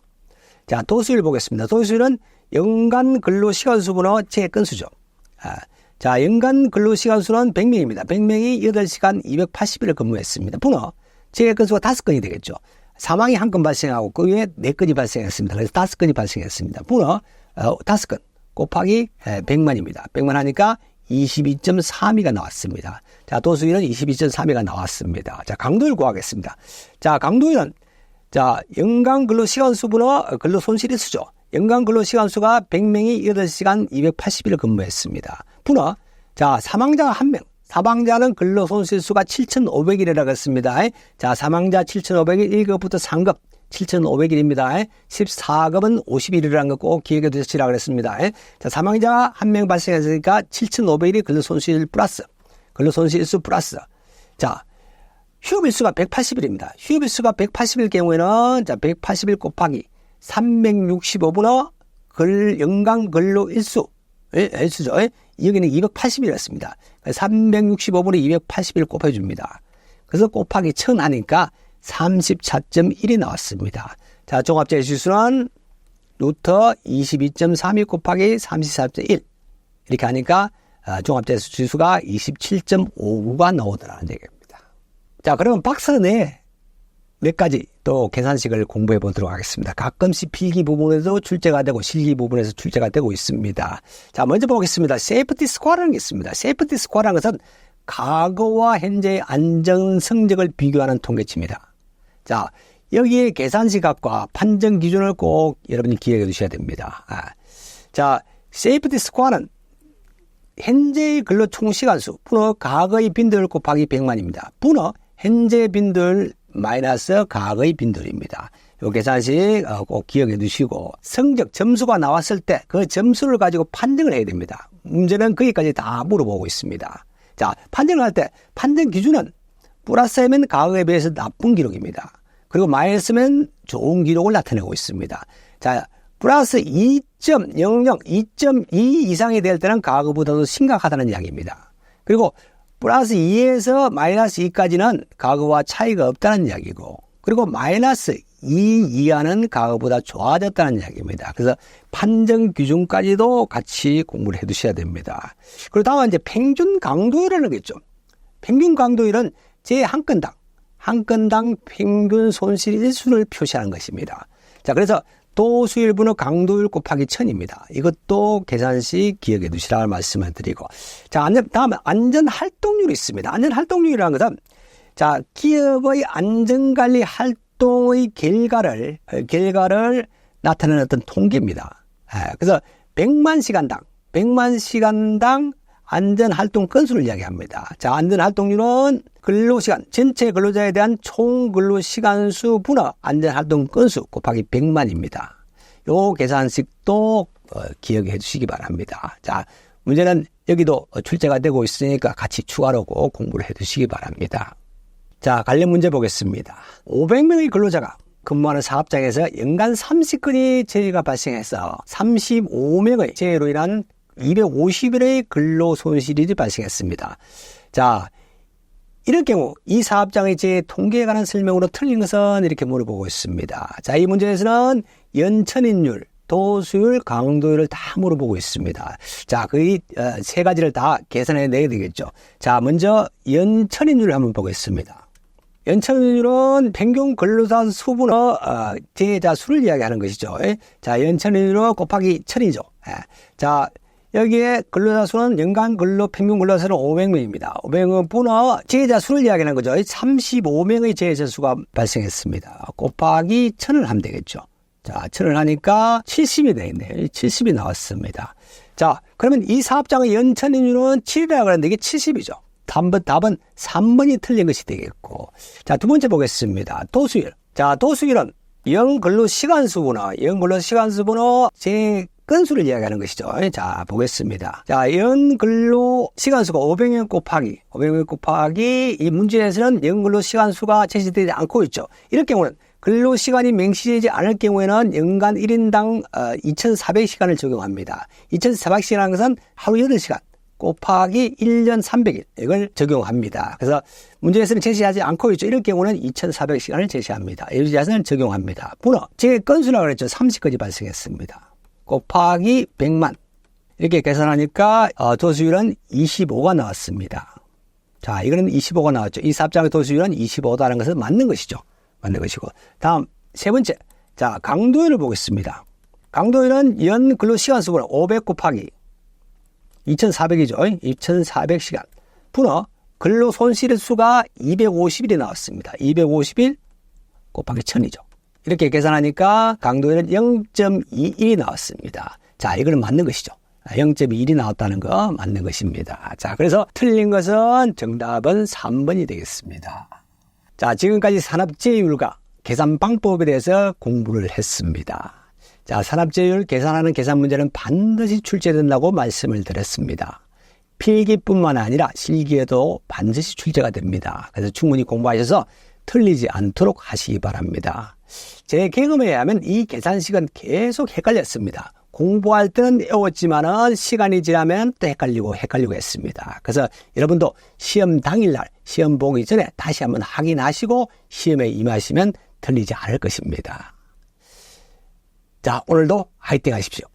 자, 도수율 보겠습니다. 도수율은 연간 근로시간 수분의 재건수죠. 자, 연간 근로시간수는 100명입니다. 100명이 8시간 280일을 근무했습니다. 분어 재건수가 5건이 되겠죠. 사망이 1건 발생하고 그 위에 4건이 발생했습니다. 그래서 5건이 발생했습니다. 분어 5건 곱하기 100만입니다. 100만 하니까 22.32가 나왔습니다. 자, 도수율은 22.32가 나왔습니다. 자, 강도율 구하겠습니다. 자, 강도율은 자, 연간 근로시간수분의 근로손실일수죠. 연간 근로시간수가 100명이 8시간 280일을 근무했습니다. 분어, 자, 사망자가 1명. 사망자는 근로손실수가 7,500일이라고 했습니다. 자, 사망자 7,500일 1급부터 3급 7,500일입니다. 14급은 50일이라는 거 꼭 기억해 두시라고 그랬습니다. 자, 사망자가 1명 발생했으니까 7,500일이 근로손실 플러스, 근로손실수 플러스. 자, 휴업일수가 180일입니다. 휴업일수가 180일 경우에는 자, 180일 곱하기 365분의 연간 근로일수, 일수죠. 여기는 280일이었습니다. 365분의 280일 곱해줍니다. 그래서 곱하기 1000 하니까 34.1이 나왔습니다. 자, 종합재해지수는 루트 22.32 곱하기 34.1 이렇게 하니까 종합재해지수가 27.59가 나오더라는 얘기입니다. 자, 그러면 박스 내 몇 가지 또 계산식을 공부해 보도록 하겠습니다. 가끔씩 필기 부분에서 출제가 되고 실기 부분에서 출제가 되고 있습니다. 자, 먼저 보겠습니다. 세이프티 스코어라는 게 있습니다. 세이프티 스코어라는 것은 과거와 현재의 안전 성적을 비교하는 통계치입니다. 자, 여기에 계산식학과 판정 기준을 꼭 여러분이 기억해 두셔야 됩니다. 자, 세이프티 스코어는 현재의 근로 총시간수 분의 과거의 빈도율 곱하기 100만입니다. 분의 현재 빈도율 마이너스 과거의 빈도율입니다. 이 계산식 꼭 기억해 두시고 성적 점수가 나왔을 때 그 점수를 가지고 판정을 해야 됩니다. 문제는 거기까지 다 물어보고 있습니다. 자, 판정을 할 때 판정 기준은 플러스면 과거에 비해서 나쁜 기록입니다. 그리고 마이너스면 좋은 기록을 나타내고 있습니다. 자, 플러스 2.00, 2.2 이상이 될 때는 과거보다도 심각하다는 이야기입니다. 그리고 플러스 2에서 마이너스 2까지는 과거와 차이가 없다는 이야기고, 그리고 마이너스 2 이하는 과거보다 좋아졌다는 이야기입니다. 그래서 판정 기준까지도 같이 공부를 해 두셔야 됩니다. 그리고 다음은 이제 평균 강도율이라는 게 있죠. 평균 강도율은 제 한 건당 평균 손실 일수를 표시하는 것입니다. 자, 그래서 도수율분의 강도율 곱하기 1000입니다. 이것도 계산식 기억해 두시라고 말씀을 드리고. 자, 다음에 안전활동률이 있습니다. 안전활동률이라는 것은, 자, 기업의 안전관리 활동의 결과를 나타내는 어떤 통계입니다. 그래서 100만 시간당 안전활동 건수를 이야기합니다. 자, 안전활동률은 근로시간, 전체 근로자에 대한 총 근로시간수 분의 안전활동 건수 곱하기 100만입니다. 요 계산식도 기억해 주시기 바랍니다. 자, 문제는 여기도 출제가 되고 있으니까 같이 추가로 꼭 공부를 해 주시기 바랍니다. 자, 관련 문제 보겠습니다. 500명의 근로자가 근무하는 사업장에서 연간 30건의 재해가 발생해서 35명의 재해로 인한 250일의 근로 손실이 발생했습니다. 자, 이럴 경우 이 사업장의 재해 통계에 관한 설명으로 틀린 것은 이렇게 물어보고 있습니다. 자, 이 문제에서는 연천인율, 도수율, 강도율을 다 물어보고 있습니다. 자, 그 세 가지를 다 계산해 내야 되겠죠. 자, 먼저 연천인율을 한번 보겠습니다. 연천인율은 평균 근로자 수분의 재해자 수를 이야기하는 것이죠. 자, 연천인율 곱하기 1000이죠. 자, 여기에 근로자 수는 연간 평균 근로자 수는 500명입니다. 500명 분의 재해자 수를 이야기하는 거죠. 35명의 재해자 수가 발생했습니다. 곱하기 1000을 하면 되겠죠. 자, 1000을 하니까 70이 되겠네요. 70이 나왔습니다. 자, 그러면 이 사업장의 연천인율은 7이라고 하는데 이게 70이죠. 답은 3번이 틀린 것이 되겠고. 자, 두 번째 보겠습니다. 도수율. 자, 도수율은 연근로시간수분의 제 건수를 이야기하는 것이죠. 자, 보겠습니다. 자, 연근로시간수가 500명 곱하기 이 문제에서는 연근로시간수가 제시되지 않고 있죠. 이럴 경우는 근로시간이 명시되지 않을 경우에는 연간 1인당 2,400시간을 적용합니다. 2,400시간이라는 것은 하루 8시간 곱하기 1년 300일 이걸 적용합니다. 그래서 문제에서는 제시하지 않고 있죠. 이럴 경우는 2,400시간을 제시합니다. 이자선을 적용합니다. 제 건수라고 그랬죠. 30건이 발생했습니다. 곱하기 100만 이렇게 계산하니까 도수율은 25가 나왔습니다. 자, 이거는 25가 나왔죠. 이 사업장의 도수율은 25다는 것은 맞는 것이죠. 맞는 것이고. 다음 세 번째. 자, 강도율을 보겠습니다. 강도율은 연 근로시간수분의 500 곱하기 2,400이죠. 2,400시간 분의 근로 손실의 수가 250일이 나왔습니다. 250일 곱하기 1000이죠. 이렇게 계산하니까 강도율은 0.21이 나왔습니다. 자, 이거는 맞는 것이죠. 0.21이 나왔다는 거 맞는 것입니다. 자, 그래서 틀린 것은 정답은 3번이 되겠습니다. 자, 지금까지 산업재해율과 계산 방법에 대해서 공부를 했습니다. 자, 산업재해율 계산하는 계산 문제는 반드시 출제된다고 말씀을 드렸습니다. 필기뿐만 아니라 실기에도 반드시 출제가 됩니다. 그래서 충분히 공부하셔서 틀리지 않도록 하시기 바랍니다. 제 경험에 의하면 이 계산식은 계속 헷갈렸습니다. 공부할 때는 외웠지만은 시간이 지나면 또 헷갈리고 했습니다. 그래서 여러분도 시험 당일날 시험 보기 전에 다시 한번 확인하시고 시험에 임하시면 틀리지 않을 것입니다. 자, 오늘도 화이팅 하십시오.